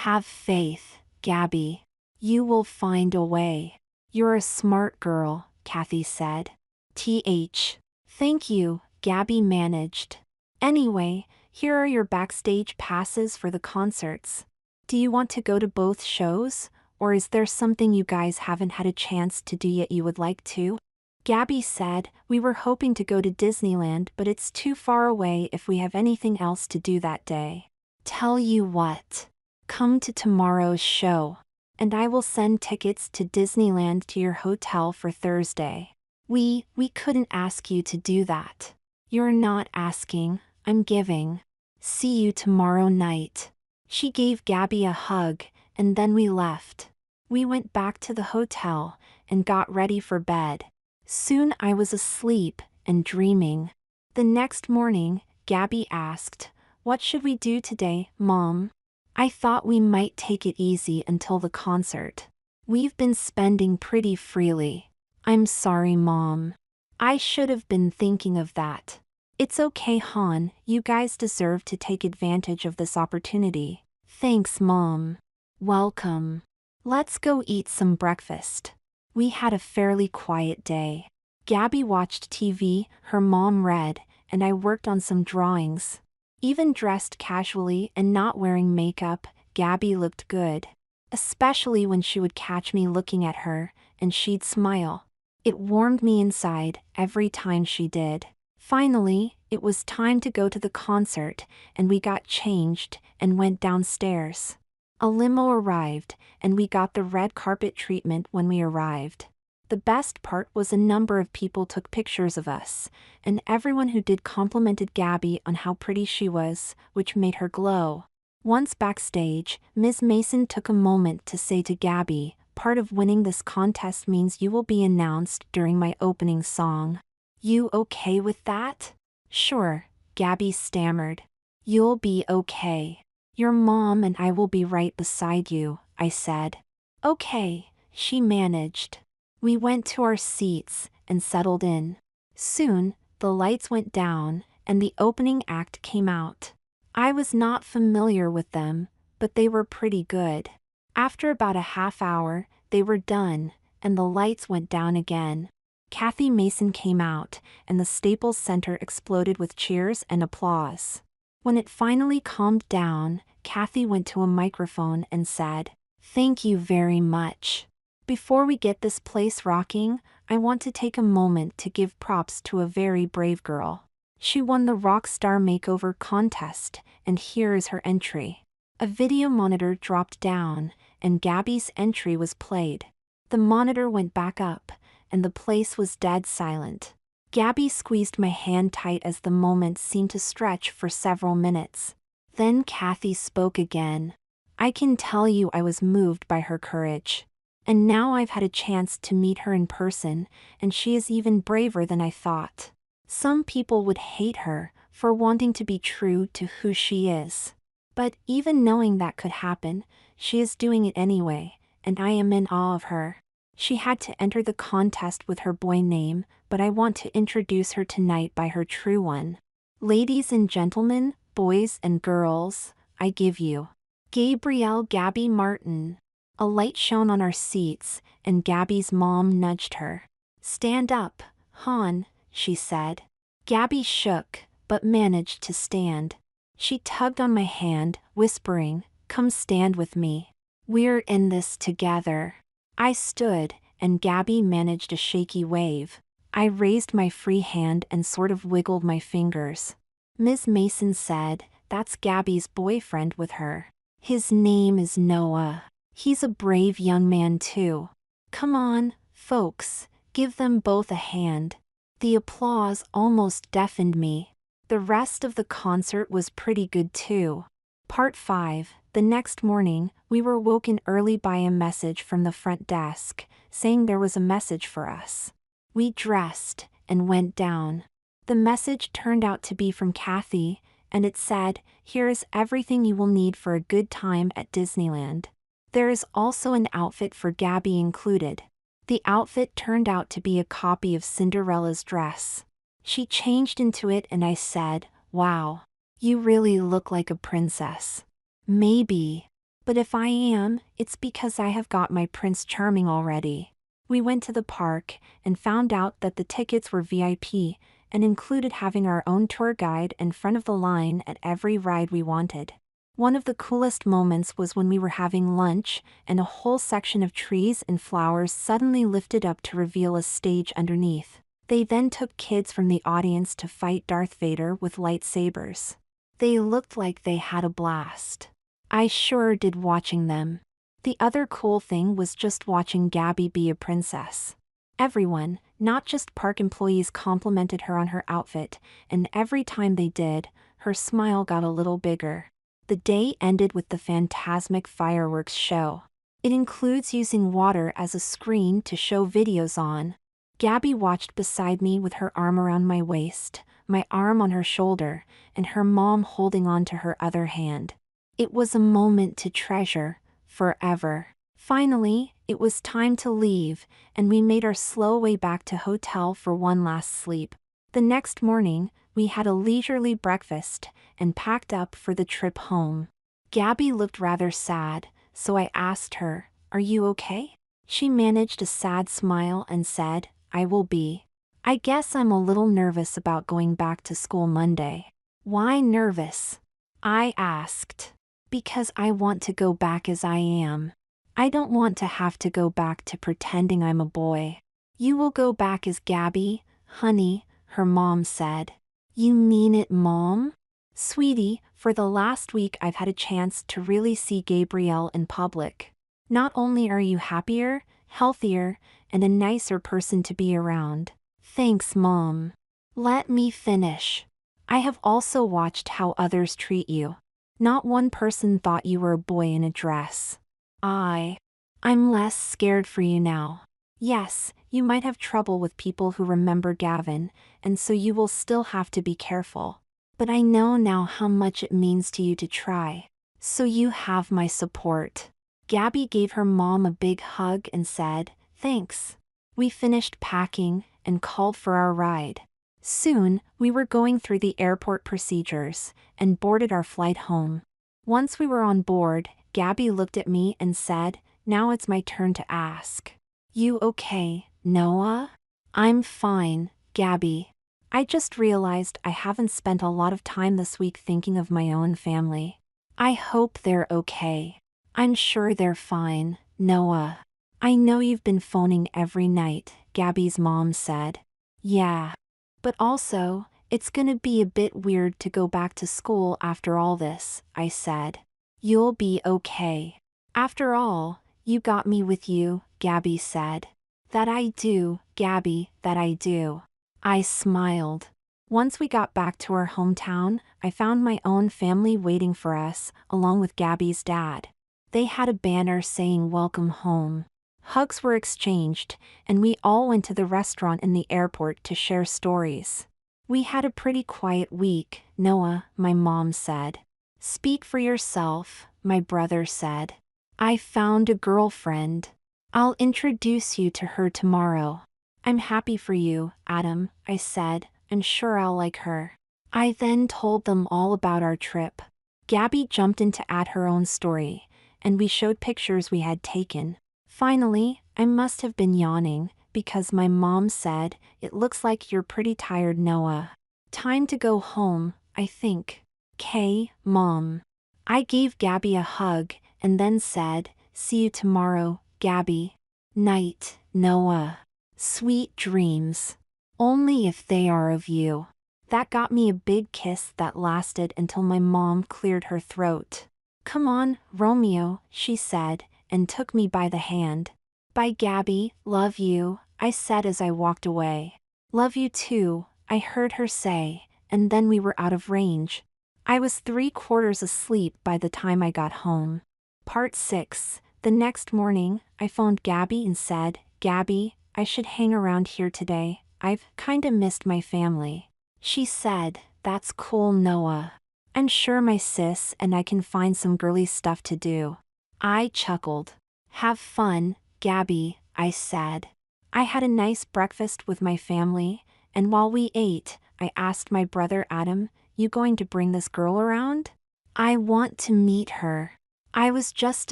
A: Have faith, Gabby. You will find a way. You're a smart girl, Kathy said. Thank you, Gabby managed. Anyway, here are your backstage passes for the concerts. Do you want to go to both shows, or is there something you guys haven't had a chance to do yet you would like to? Gabby said, "We were hoping to go to Disneyland, but it's too far away if we have anything else to do that day. Tell you what. Come to tomorrow's show, and I will send tickets to Disneyland to your hotel for Thursday." We couldn't ask you to do that. You're not asking, I'm giving. See you tomorrow night. She gave Gabby a hug, and then we left. We went back to the hotel and got ready for bed. Soon I was asleep and dreaming. The next morning, Gabby asked, "What should we do today, Mom?" I thought we might take it easy until the concert. We've been spending pretty freely. I'm sorry, Mom. I should have been thinking of that. It's okay, hon, you guys deserve to take advantage of this opportunity. Thanks, Mom. Welcome. Let's go eat some breakfast. We had a fairly quiet day. Gabby watched TV, her mom read, and I worked on some drawings. Even dressed casually and not wearing makeup, Gabby looked good. Especially when she would catch me looking at her, and she'd smile. It warmed me inside every time she did. Finally, it was time to go to the concert, and we got changed and went downstairs. A limo arrived, and we got the red carpet treatment when we arrived. The best part was a number of people took pictures of us, and everyone who did complimented Gabby on how pretty she was, which made her glow. Once backstage, Ms. Mason took a moment to say to Gabby, "Part of winning this contest means you will be announced during my opening song. You okay with that?" "Sure," Gabby stammered. "You'll be okay. Your mom and I will be right beside you," I said. "Okay," she managed. We went to our seats and settled in. Soon, the lights went down, and the opening act came out. I was not familiar with them, but they were pretty good. After about a half hour, they were done, and the lights went down again. Kathy Mason came out, and the Staples Center exploded with cheers and applause. When it finally calmed down, Kathy went to a microphone and said, "Thank you very much. Before we get this place rocking, I want to take a moment to give props to a very brave girl. She won the Rockstar Makeover contest, and here is her entry." A video monitor dropped down, and Gabby's entry was played. The monitor went back up, and the place was dead silent. Gabby squeezed my hand tight as the moment seemed to stretch for several minutes. Then Kathy spoke again. I can tell you I was moved by her courage. And now I've had a chance to meet her in person, and she is even braver than I thought. Some people would hate her for wanting to be true to who she is. But even knowing that could happen, she is doing it anyway, and I am in awe of her. She had to enter the contest with her boy name, but I want to introduce her tonight by her true one. Ladies and gentlemen, boys and girls, I give you Gabrielle Gabby Martin. A light shone on our seats, and Gabby's mom nudged her. "Stand up, hon," she said. Gabby shook, but managed to stand. She tugged on my hand, whispering, "Come stand with me. We're in this together." I stood, and Gabby managed a shaky wave. I raised my free hand and sort of wiggled my fingers. Ms. Mason said, "That's Gabby's boyfriend with her. His name is Noah. He's a brave young man too. Come on, folks, give them both a hand." The applause almost deafened me. The rest of the concert was pretty good too. Part 5. The next morning, we were woken early by a message from the front desk, saying there was a message for us. We dressed and went down. The message turned out to be from Kathy, and it said, "Here is everything you will need for a good time at Disneyland." There is also an outfit for Gabby included. The outfit turned out to be a copy of Cinderella's dress. She changed into it and I said, "Wow, you really look like a princess." "Maybe. But if I am, it's because I have got my Prince Charming already." We went to the park and found out that the tickets were VIP and included having our own tour guide in front of the line at every ride we wanted. One of the coolest moments was when we were having lunch and a whole section of trees and flowers suddenly lifted up to reveal a stage underneath. They then took kids from the audience to fight Darth Vader with lightsabers. They looked like they had a blast. I sure did watching them. The other cool thing was just watching Gabby be a princess. Everyone, not just park employees, complimented her on her outfit, and every time they did, her smile got a little bigger. The day ended with the Fantasmic fireworks show. It includes using water as a screen to show videos on. Gabby watched beside me with her arm around my waist, my arm on her shoulder, and her mom holding on to her other hand. It was a moment to treasure, forever. Finally, it was time to leave, and we made our slow way back to hotel for one last sleep. The next morning, we had a leisurely breakfast and packed up for the trip home. Gabby looked rather sad, so I asked her, "Are you okay?" She managed a sad smile and said, "I will be. I guess I'm a little nervous about going back to school Monday. Why nervous? I asked. Because I want to go back as I am. I don't want to have to go back to pretending I'm a boy. You will go back as Gabby, honey, her mom said. You mean it, Mom? Sweetie, for the last week I've had a chance to really see Gabrielle in public. Not only are you happier, healthier, and a nicer person to be around. Thanks, Mom. Let me finish. I have also watched how others treat you. Not one person thought you were a boy in a dress. I'm less scared for you now. Yes, you might have trouble with people who remember Gavin, and so you will still have to be careful. But I know now how much it means to you to try. So you have my support. Gabby gave her mom a big hug and said, thanks. We finished packing and called for our ride. Soon, we were going through the airport procedures and boarded our flight home. Once we were on board, Gabby looked at me and said, now it's my turn to ask. You okay, Noah? I'm fine, Gabby. I just realized I haven't spent a lot of time this week thinking of my own family. I hope they're okay. I'm sure they're fine, Noah. I know you've been phoning every night, Gabby's mom said. Yeah. But also, it's gonna be a bit weird to go back to school after all this, I said. You'll be okay. After all, you got me with you, Gabby said. That I do, Gabby, that I do. I smiled. Once we got back to our hometown, I found my own family waiting for us, along with Gabby's dad. They had a banner saying welcome home. Hugs were exchanged, and we all went to the restaurant in the airport to share stories. We had a pretty quiet week, Noah, my mom said. Speak for yourself, my brother said. I found a girlfriend. I'll introduce you to her tomorrow. I'm happy for you, Adam, I said. I'm sure I'll like her. I then told them all about our trip. Gabby jumped in to add her own story, and we showed pictures we had taken. Finally, I must have been yawning, because my mom said, it looks like you're pretty tired, Noah. Time to go home, I think. K, Mom. I gave Gabby a hug, and then said, see you tomorrow, Gabby. Night, Noah. Sweet dreams. Only if they are of you. That got me a big kiss that lasted until my mom cleared her throat. Come on, Romeo, she said, and took me by the hand. Bye, Gabby, love you, I said as I walked away. Love you too, I heard her say, and then we were out of range. I was 3/4 asleep by the time I got home. Part 6. The next morning, I phoned Gabby and said, Gabby, I should hang around here today. I've kinda missed my family. She said, that's cool, Noah. I'm sure my sis and I can find some girly stuff to do. I chuckled. Have fun, Gabby, I said. I had a nice breakfast with my family, and while we ate, I asked my brother Adam, you going to bring this girl around? I want to meet her. I was just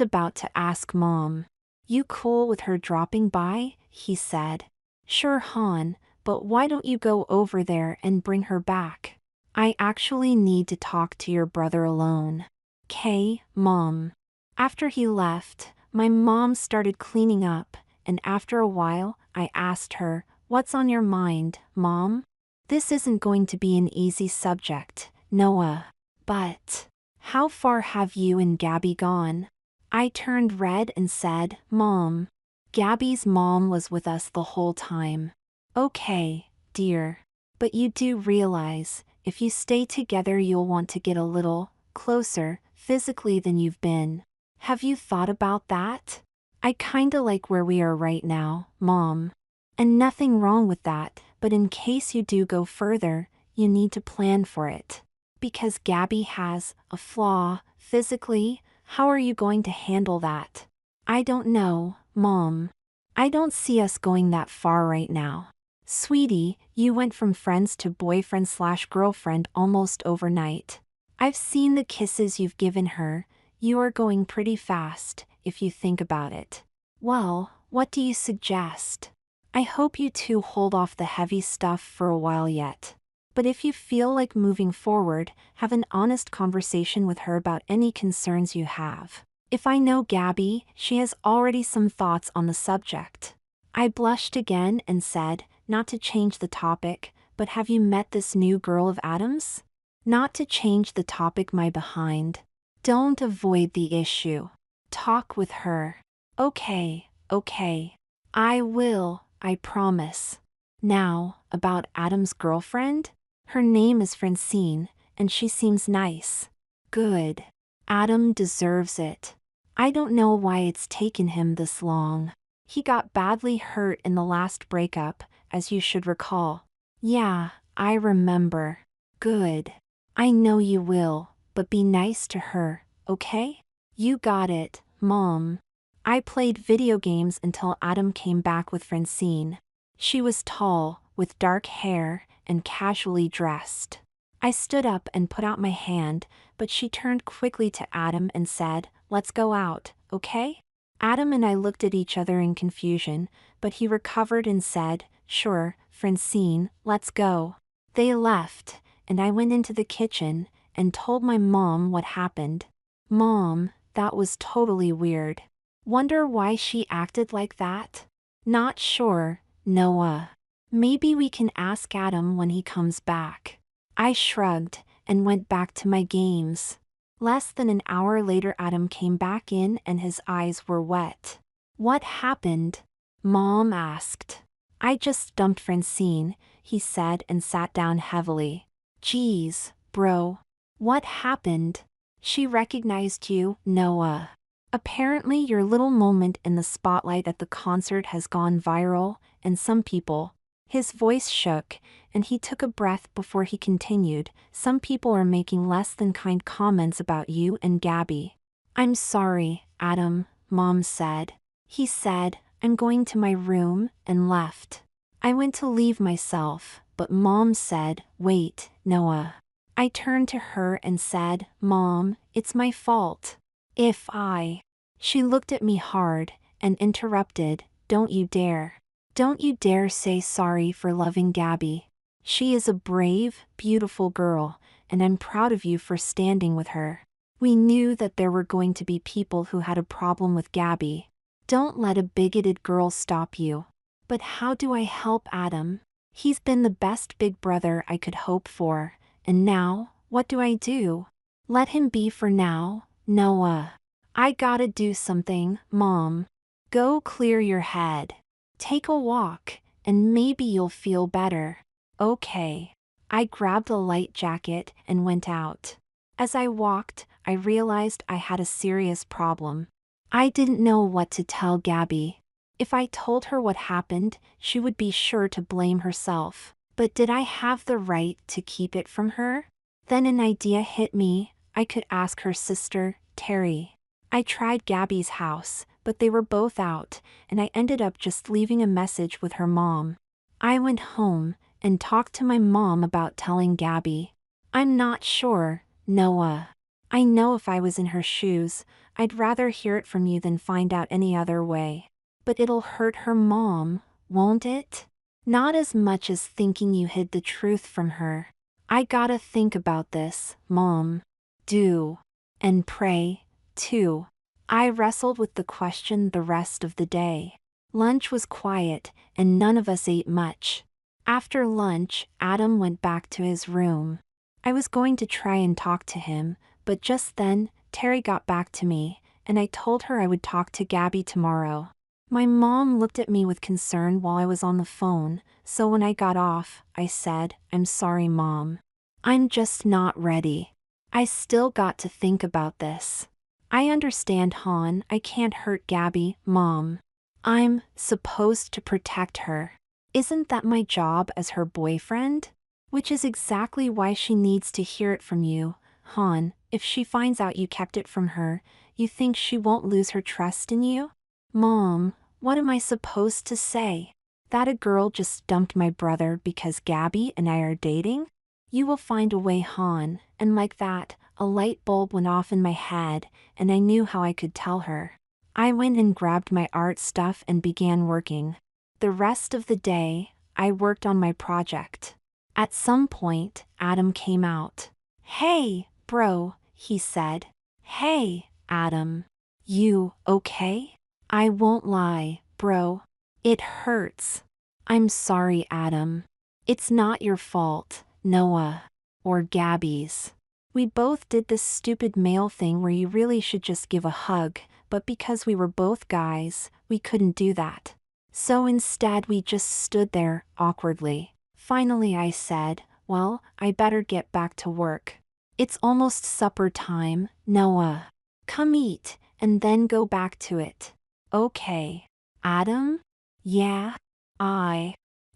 A: about to ask Mom. You cool with her dropping by? He said. Sure, hon, but why don't you go over there and bring her back? I actually need to talk to your brother alone. K, Mom. After he left, my mom started cleaning up, and after a while, I asked her, what's on your mind, Mom? This isn't going to be an easy subject, Noah. But how far have you and Gabby gone? I turned red and said, Mom. Gabby's mom was with us the whole time. Okay, dear. But you do realize, if you stay together you'll want to get a little closer, physically than you've been. Have you thought about that? I kinda like where we are right now, Mom. And nothing wrong with that, but in case you do go further, you need to plan for it. Because Gabby has a flaw, physically, how are you going to handle that? I don't know, Mom. I don't see us going that far right now. Sweetie, you went from friends to boyfriend/girlfriend almost overnight. I've seen the kisses you've given her. You are going pretty fast, if you think about it. Well, what do you suggest? I hope you two hold off the heavy stuff for a while yet. But if you feel like moving forward, have an honest conversation with her about any concerns you have. If I know Gabby, she has already some thoughts on the subject. I blushed again and said, not to change the topic, but have you met this new girl of Adam's? Not to change the topic, my behind. Don't avoid the issue. Talk with her. Okay. I will, I promise. Now, about Adam's girlfriend? Her name is Francine, and she seems nice. Good. Adam deserves it. I don't know why it's taken him this long. He got badly hurt in the last breakup, as you should recall. Yeah, I remember. Good. I know you will, but be nice to her, okay? You got it, Mom. I played video games until Adam came back with Francine. She was tall, with dark hair, and casually dressed. I stood up and put out my hand, but she turned quickly to Adam and said, "Let's go out, okay?" Adam and I looked at each other in confusion, but he recovered and said, "Sure, Francine, let's go." They left, and I went into the kitchen and told my mom what happened. Mom, that was totally weird. Wonder why she acted like that? Not sure, Noah. Maybe we can ask Adam when he comes back. I shrugged and went back to my games. Less than an hour later, Adam came back in and his eyes were wet. What happened? Mom asked. I just dumped Francine, he said and sat down heavily. Geez, bro. What happened? She recognized you, Noah. Apparently your little moment in the spotlight at the concert has gone viral, and some people. His voice shook, and he took a breath before he continued. Some people are making less than kind comments about you and Gabby. I'm sorry, Adam, Mom said. He said, I'm going to my room, and left. I went to leave myself, but Mom said, wait, Noah. I turned to her and said, Mom, it's my fault. She looked at me hard and interrupted, don't you dare. Don't you dare say sorry for loving Gabby. She is a brave, beautiful girl, and I'm proud of you for standing with her. We knew that there were going to be people who had a problem with Gabby. Don't let a bigoted girl stop you. But how do I help Adam? He's been the best big brother I could hope for, and now, what do I do? Let him be for now, Noah. I gotta do something, Mom. Go clear your head. Take a walk, and maybe you'll feel better. Okay. I grabbed a light jacket and went out. As I walked, I realized I had a serious problem. I didn't know what to tell Gabby. If I told her what happened, she would be sure to blame herself. But did I have the right to keep it from her? Then an idea hit me. I could ask her sister, Terry. I tried Gabby's house, but they were both out, and I ended up just leaving a message with her mom. I went home and talked to my mom about telling Gabby. I'm not sure, Noah. I know if I was in her shoes, I'd rather hear it from you than find out any other way. But it'll hurt her mom, won't it? Not as much as thinking you hid the truth from her. I gotta think about this, Mom. Do. And pray, too. I wrestled with the question the rest of the day. Lunch was quiet, and none of us ate much. After lunch, Adam went back to his room. I was going to try and talk to him, but just then, Terry got back to me, and I told her I would talk to Gabby tomorrow. My mom looked at me with concern while I was on the phone, so when I got off, I said, I'm sorry, Mom. I'm just not ready. I still got to think about this. I understand, hon, I can't hurt Gabby, Mom. I'm supposed to protect her. Isn't that my job as her boyfriend? Which is exactly why she needs to hear it from you, hon. If she finds out you kept it from her, you think she won't lose her trust in you? Mom, what am I supposed to say? That a girl just dumped my brother because Gabby and I are dating? You will find a way, hon, and like that, a light bulb went off in my head, and I knew how I could tell her. I went and grabbed my art stuff and began working. The rest of the day, I worked on my project. At some point, Adam came out. "Hey, bro," he said. "Hey, Adam. You okay?" "I won't lie, bro. It hurts." "I'm sorry, Adam. It's not your fault, Noah. Or Gabby's. We both did this stupid male thing where you really should just give a hug, but because we were both guys, we couldn't do that. So instead we just stood there, awkwardly. Finally I said, well, I better get back to work. It's almost supper time, Noah. Come eat, and then go back to it." "Okay." "Adam?" "Yeah."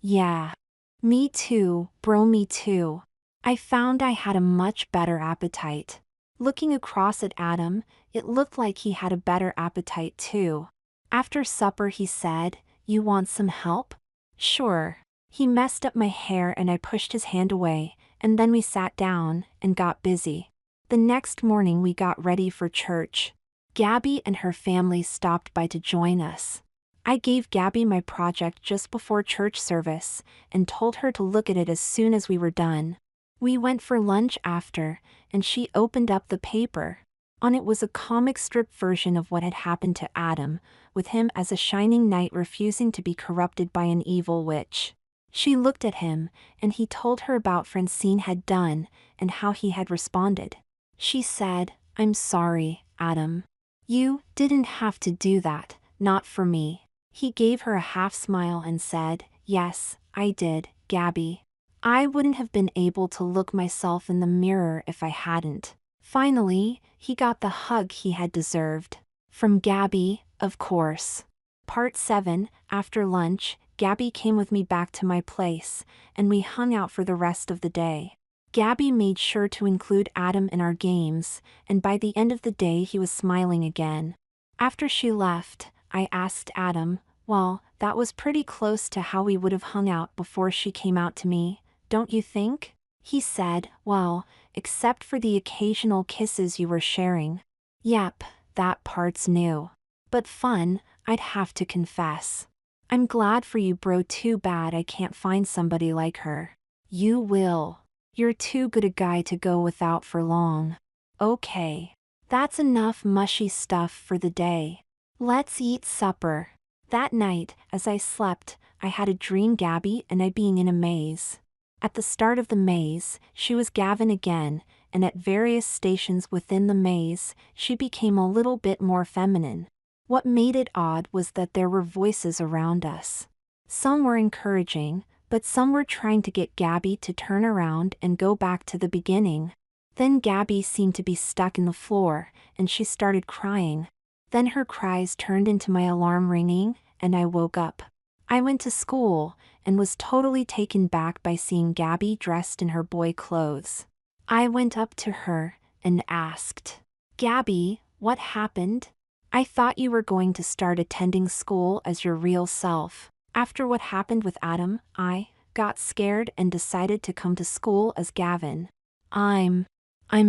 A: "Yeah. Me too, bro, me too." I found I had a much better appetite. Looking across at Adam, it looked like he had a better appetite too. After supper he said, "You want some help?" "Sure." He messed up my hair and I pushed his hand away, and then we sat down and got busy. The next morning we got ready for church. Gabby and her family stopped by to join us. I gave Gabby my project just before church service and told her to look at it as soon as we were done. We went for lunch after, and she opened up the paper. On it was a comic strip version of what had happened to Adam, with him as a shining knight refusing to be corrupted by an evil witch. She looked at him, and he told her about Francine had done, and how he had responded. She said, "I'm sorry, Adam. You didn't have to do that, not for me." He gave her a half smile and said, "Yes, I did, Gabby. I wouldn't have been able to look myself in the mirror if I hadn't." Finally, he got the hug he had deserved. From Gabby, of course. Part 7, after lunch, Gabby came with me back to my place, and we hung out for the rest of the day. Gabby made sure to include Adam in our games, and by the end of the day he was smiling again. After she left, I asked Adam, well, that was pretty close to how we would have hung out before she came out to me, don't you think? He said, well, except for the occasional kisses you were sharing. Yep, that part's new. But fun, I'd have to confess. I'm glad for you, bro. Too bad I can't find somebody like her. You will. You're too good a guy to go without for long. Okay. That's enough mushy stuff for the day. Let's eat supper. That night, as I slept, I had a dream Gabby and I being in a maze. At the start of the maze, she was Gavin again, and at various stations within the maze, she became a little bit more feminine. What made it odd was that there were voices around us. Some were encouraging, but some were trying to get Gabby to turn around and go back to the beginning. Then Gabby seemed to be stuck in the floor, and she started crying. Then her cries turned into my alarm ringing, and I woke up. I went to school, and was totally taken back by seeing Gabby dressed in her boy clothes. I went up to her, and asked, "Gabby, what happened? I thought you were going to start attending school as your real self." After what happened with Adam, I got scared and decided to come to school as Gavin. I'm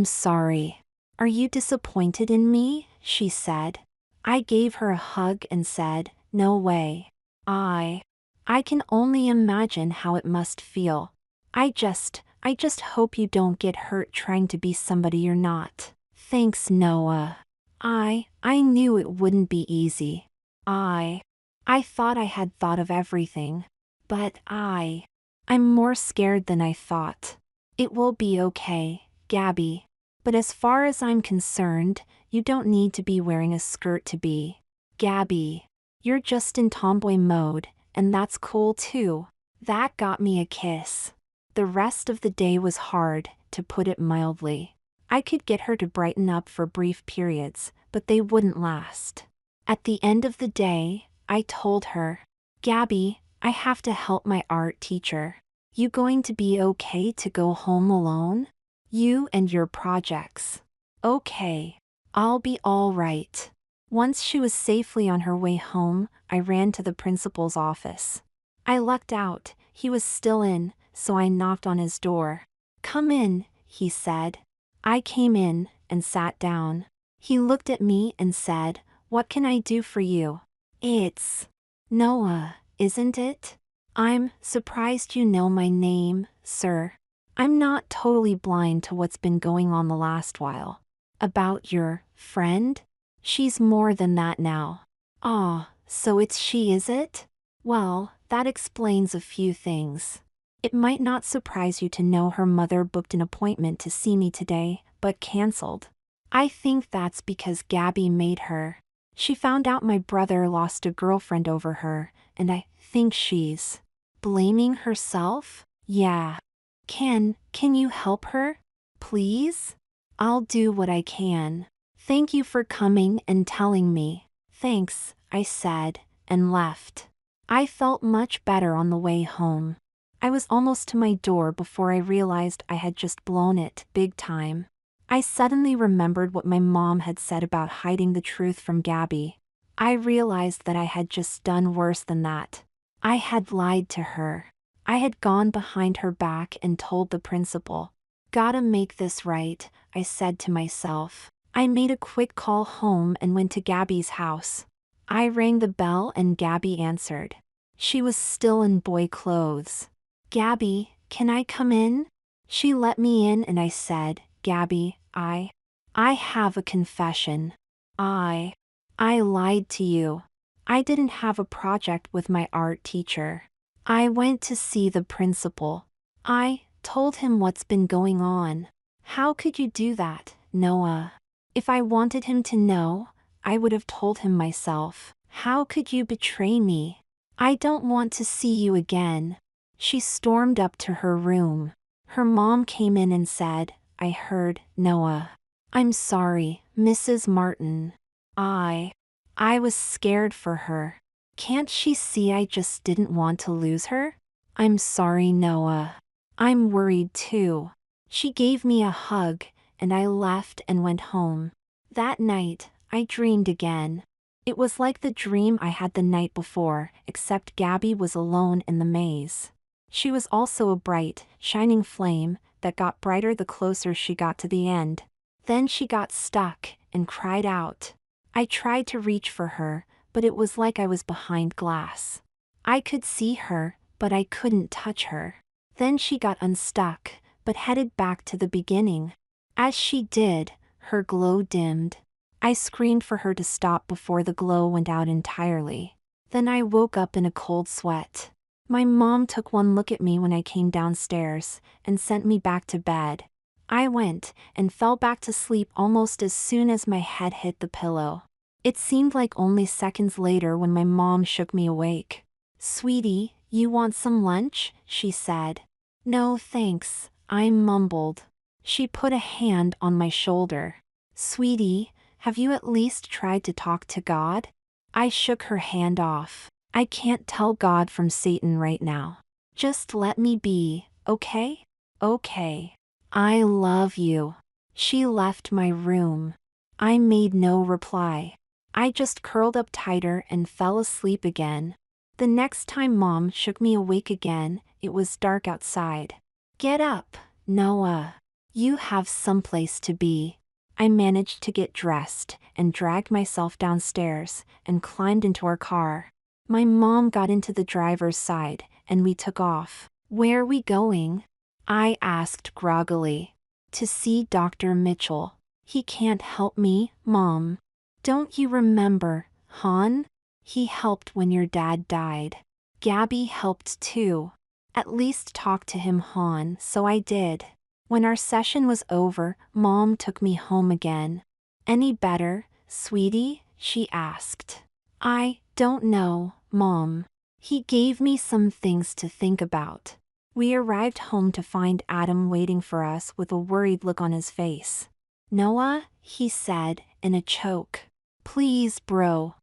A: sorry. Are you disappointed in me? She said. I gave her a hug and said, no way. I can only imagine how it must feel. I just hope you don't get hurt trying to be somebody you're not. Thanks, Noah. I knew it wouldn't be easy. I thought I had thought of everything. But I'm more scared than I thought. It will be okay, Gabby. But as far as I'm concerned, you don't need to be wearing a skirt to be Gabby. You're just in tomboy mode, and that's cool too. That got me a kiss. The rest of the day was hard, to put it mildly. I could get her to brighten up for brief periods, but they wouldn't last. At the end of the day, I told her, Gabby, I have to help my art teacher. You going to be okay to go home alone? You and your projects. Okay. I'll be all right. Once she was safely on her way home, I ran to the principal's office. I lucked out, he was still in, so I knocked on his door. Come in, he said. I came in, and sat down. He looked at me and said, what can I do for you? It's Noah, isn't it? I'm surprised you know my name, sir. I'm not totally blind to what's been going on the last while. About your friend? She's more than that now. Ah, so it's she, is it? Well, that explains a few things. It might not surprise you to know her mother booked an appointment to see me today, but cancelled. I think that's because Gabby made her. She found out my brother lost a girlfriend over her, and I think she's blaming herself? Yeah. Can you help her? Please? I'll do what I can. Thank you for coming and telling me. Thanks, I said, and left. I felt much better on the way home. I was almost to my door before I realized I had just blown it big time. I suddenly remembered what my mom had said about hiding the truth from Gabby. I realized that I had just done worse than that. I had lied to her. I had gone behind her back and told the principal. Gotta make this right, I said to myself. I made a quick call home and went to Gabby's house. I rang the bell and Gabby answered. She was still in boy clothes. Gabby, can I come in? She let me in and I said, Gabby, I have a confession. I lied to you. I didn't have a project with my art teacher. I went to see the principal. I told him what's been going on. How could you do that, Noah? If I wanted him to know, I would have told him myself. How could you betray me? I don't want to see you again. She stormed up to her room. Her mom came in and said, I heard, Noah. I'm sorry, Mrs. Martin. I was scared for her. Can't she see I just didn't want to lose her? I'm sorry, Noah. I'm worried too. She gave me a hug, and I left and went home. That night, I dreamed again. It was like the dream I had the night before, except Gabby was alone in the maze. She was also a bright, shining flame that got brighter the closer she got to the end. Then she got stuck and cried out. I tried to reach for her, but it was like I was behind glass. I could see her, but I couldn't touch her. Then she got unstuck, but headed back to the beginning. As she did, her glow dimmed. I screamed for her to stop before the glow went out entirely. Then I woke up in a cold sweat. My mom took one look at me when I came downstairs and sent me back to bed. I went and fell back to sleep almost as soon as my head hit the pillow. It seemed like only seconds later when my mom shook me awake. Sweetie, you want some lunch? She said. No thanks, I mumbled. She put a hand on my shoulder. Sweetie, have you at least tried to talk to God? I shook her hand off. I can't tell God from Satan right now. Just let me be, okay? Okay. I love you. She left my room. I made no reply. I just curled up tighter and fell asleep again. The next time Mom shook me awake again, it was dark outside. Get up, Noah. You have someplace to be. I managed to get dressed and dragged myself downstairs and climbed into our car. My mom got into the driver's side and we took off. Where are we going? I asked groggily. To see Dr. Mitchell. He can't help me, Mom. Don't you remember, hon? He helped when your dad died. Gabby helped too. At least talk to him, hon, so I did. When our session was over, Mom took me home again. Any better, sweetie? She asked. I don't know, Mom. He gave me some things to think about. We arrived home to find Adam waiting for us with a worried look on his face. Noah, he said, in a choke. Please, bro.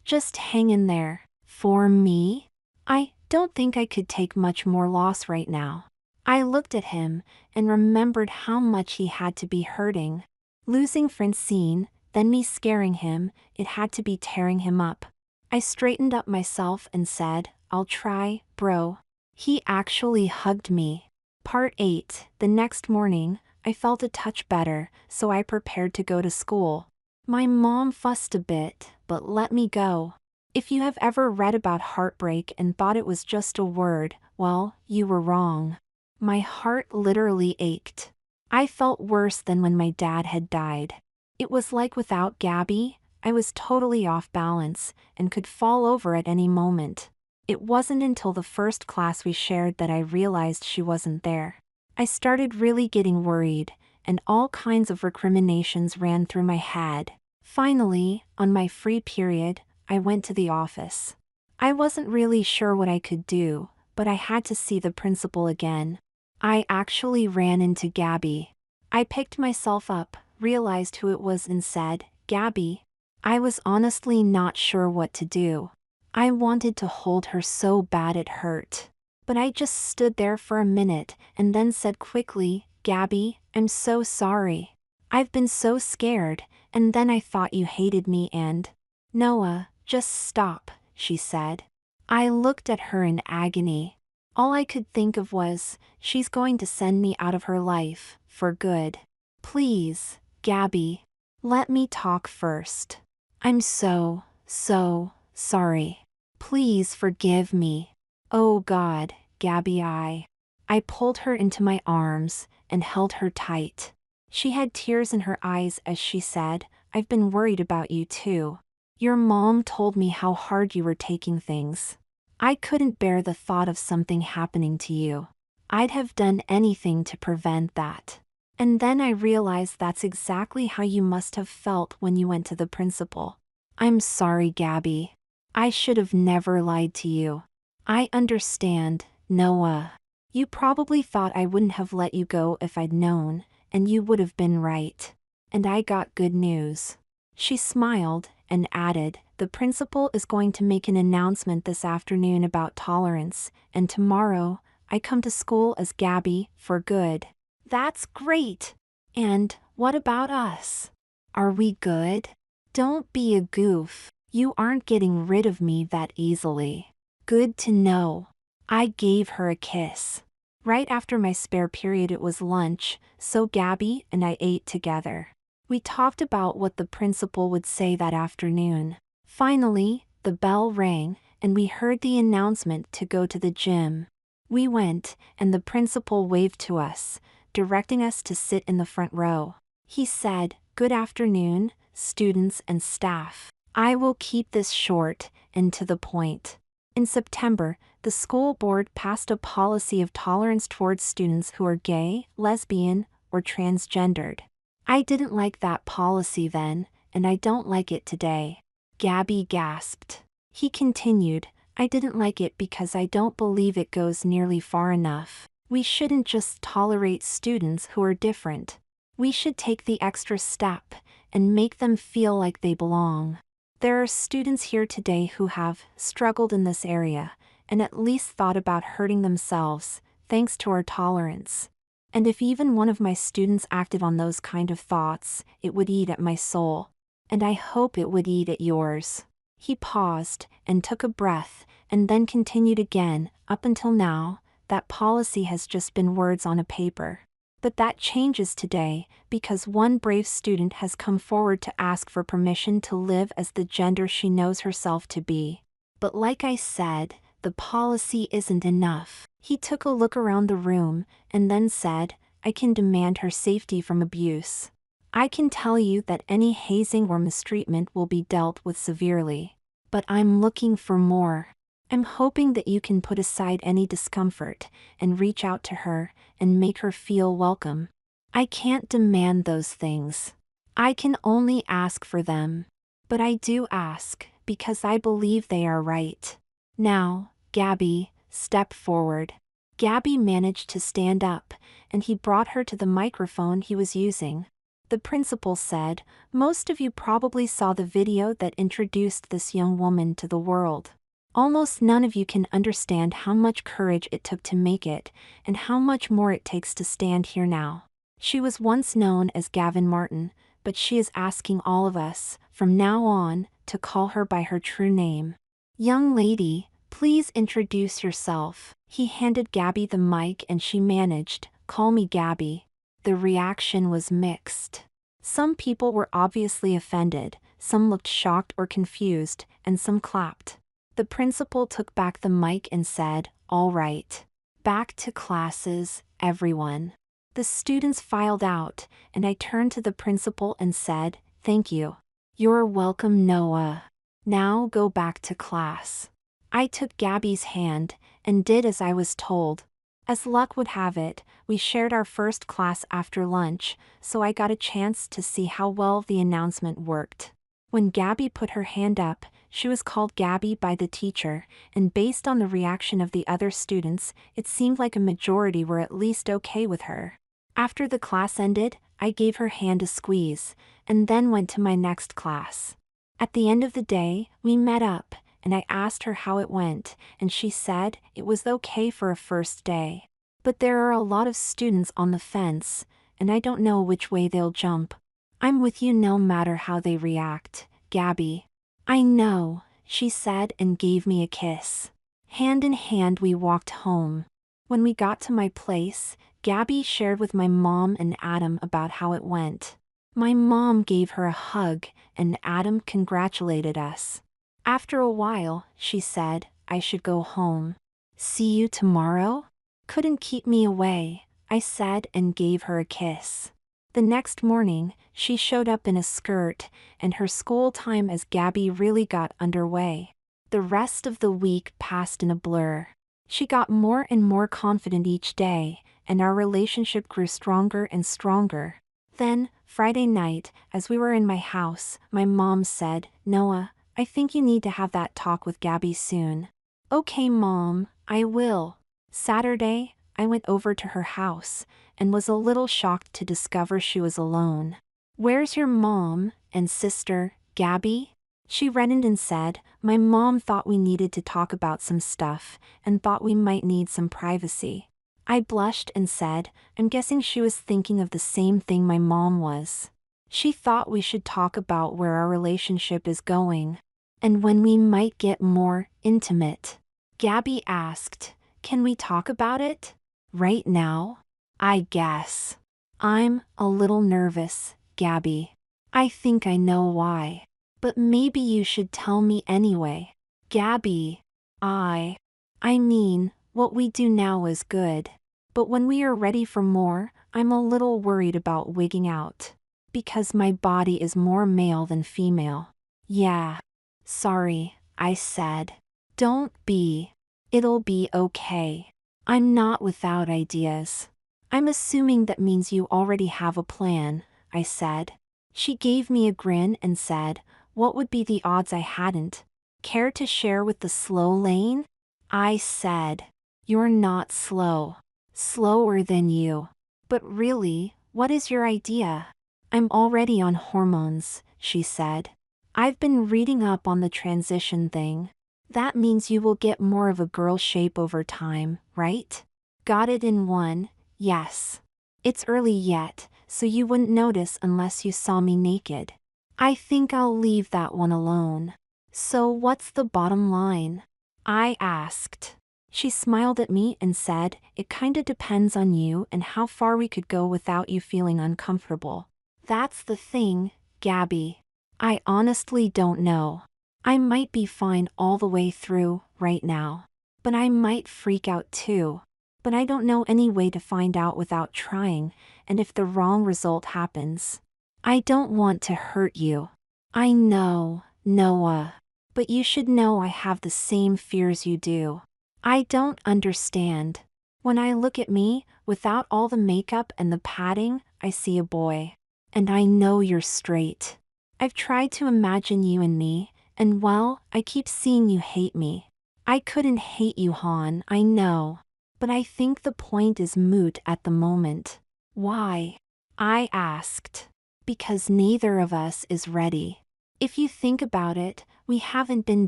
A: Just hang in there. For me? I don't think I could take much more loss right now. I looked at him and remembered how much he had to be hurting. Losing Francine, then me scaring him, it had to be tearing him up. I straightened up myself and said, I'll try, bro. He actually hugged me. Part 8. The next morning, I felt a touch better, so I prepared to go to school. My mom fussed a bit, but let me go. If you have ever read about heartbreak and thought it was just a word, well, you were wrong. My heart literally ached. I felt worse than when my dad had died. It was like without Gabby, I was totally off balance and could fall over at any moment. It wasn't until the first class we shared that I realized she wasn't there. I started really getting worried, and all kinds of recriminations ran through my head. Finally, on my free period, I went to the office. I wasn't really sure what I could do, but I had to see the principal again. I actually ran into Gabby. I picked myself up, realized who it was and said, "Gabby." I was honestly not sure what to do. I wanted to hold her so bad it hurt. But I just stood there for a minute and then said quickly, "Gabby, I'm so sorry. I've been so scared, and then I thought you hated me and..." "Noah, just stop," she said. I looked at her in agony. All I could think of was, she's going to send me out of her life, for good. "Please, Gabby. Let me talk first. I'm so sorry. Please forgive me." "Oh God, Gabby." I pulled her into my arms and held her tight. She had tears in her eyes as she said, "I've been worried about you too. Your mom told me how hard you were taking things. I couldn't bear the thought of something happening to you. I'd have done anything to prevent that. And then I realized that's exactly how you must have felt when you went to the principal. I'm sorry, Gabby. I should have never lied to you. I understand, Noah. You probably thought I wouldn't have let you go if I'd known, and you would have been right. And I got good news." She smiled and added, "The principal is going to make an announcement this afternoon about tolerance, and tomorrow, I come to school as Gabby for good." "That's great! And what about us? Are we good?" "Don't be a goof. You aren't getting rid of me that easily." "Good to know." I gave her a kiss. Right after my spare period it was lunch, so Gabby and I ate together. We talked about what the principal would say that afternoon. Finally, the bell rang, and we heard the announcement to go to the gym. We went, and the principal waved to us, directing us to sit in the front row. He said, "Good afternoon, students and staff. I will keep this short and to the point. In September, the school board passed a policy of tolerance towards students who are gay, lesbian, or transgendered. I didn't like that policy then, and I don't like it today." Gabby gasped. He continued, "I didn't like it because I don't believe it goes nearly far enough. We shouldn't just tolerate students who are different. We should take the extra step and make them feel like they belong. There are students here today who have struggled in this area, and at least thought about hurting themselves, thanks to our tolerance. And if even one of my students acted on those kind of thoughts, it would eat at my soul. And I hope it would eat at yours." He paused and took a breath, and then continued again, "Up until now, that policy has just been words on a paper. But that changes today, because one brave student has come forward to ask for permission to live as the gender she knows herself to be. But like I said, the policy isn't enough." He took a look around the room, and then said, "I can demand her safety from abuse. I can tell you that any hazing or mistreatment will be dealt with severely. But I'm looking for more. I'm hoping that you can put aside any discomfort, and reach out to her, and make her feel welcome. I can't demand those things. I can only ask for them. But I do ask, because I believe they are right. Now, Gabby, step forward." Gabby managed to stand up, and he brought her to the microphone he was using. The principal said, "Most of you probably saw the video that introduced this young woman to the world. Almost none of you can understand how much courage it took to make it, and how much more it takes to stand here now. She was once known as Gavin Martin, but she is asking all of us, from now on, to call her by her true name. Young lady, please introduce yourself." He handed Gabby the mic and she managed, "Call me Gabby." The reaction was mixed. Some people were obviously offended, some looked shocked or confused, and some clapped. The principal took back the mic and said, "All right. Back to classes, everyone." The students filed out, and I turned to the principal and said, "Thank you. You're welcome, Noah. Now go back to class." I took Gabby's hand, and did as I was told. As luck would have it, we shared our first class after lunch, so I got a chance to see how well the announcement worked. When Gabby put her hand up, she was called Gabby by the teacher, and based on the reaction of the other students, it seemed like a majority were at least okay with her. After the class ended, I gave her hand a squeeze, and then went to my next class. At the end of the day, we met up, and I asked her how it went, and she said it was okay for a first day. But there are a lot of students on the fence, and I don't know which way they'll jump. I'm with you no matter how they react, Gabby. I know, she said and gave me a kiss. Hand in hand we walked home. When we got to my place, Gabby shared with my mom and Adam about how it went. My mom gave her a hug, and Adam congratulated us. After a while, she said, I should go home. See you tomorrow? Couldn't keep me away, I said and gave her a kiss. The next morning, she showed up in a skirt, and her school time as Gabby really got underway. The rest of the week passed in a blur. She got more and more confident each day, and our relationship grew stronger and stronger. Then, Friday night, as we were in my house, my mom said, "Noah, I think you need to have that talk with Gabby soon." "Okay, Mom, I will." Saturday, I went over to her house, and was a little shocked to discover she was alone. "Where's your mom and sister, Gabby?" She reddened and said, "My mom thought we needed to talk about some stuff, and thought we might need some privacy." I blushed and said, I'm guessing she was thinking of the same thing my mom was. She thought we should talk about where our relationship is going, and when we might get more intimate. Gabby asked, "Can we talk about it? Right now?" I guess. I'm a little nervous, Gabby. I think I know why. But maybe you should tell me anyway. Gabby, I mean, what we do now is good. But when we are ready for more, I'm a little worried about wigging out. Because my body is more male than female. Yeah. Sorry, I said. Don't be. It'll be okay. I'm not without ideas. I'm assuming that means you already have a plan, I said. She gave me a grin and said, what would be the odds I hadn't? Care to share with the slow lane? I said, you're not slow. Slower than you. But really, what is your idea? I'm already on hormones, she said. I've been reading up on the transition thing. That means you will get more of a girl shape over time, right? Got it in one, yes. It's early yet, so you wouldn't notice unless you saw me naked. I think I'll leave that one alone. So what's the bottom line? I asked. She smiled at me and said, it kinda depends on you and how far we could go without you feeling uncomfortable. That's the thing, Gabby. I honestly don't know. I might be fine all the way through, right now. But I might freak out too. But I don't know any way to find out without trying, and if the wrong result happens. I don't want to hurt you. I know, Noah. But you should know I have the same fears you do. I don't understand. When I look at me, without all the makeup and the padding, I see a boy. And I know you're straight. I've tried to imagine you and me, and well, I keep seeing you hate me. I couldn't hate you, Han, I know. But I think the point is moot at the moment. Why? I asked. Because neither of us is ready. If you think about it, we haven't been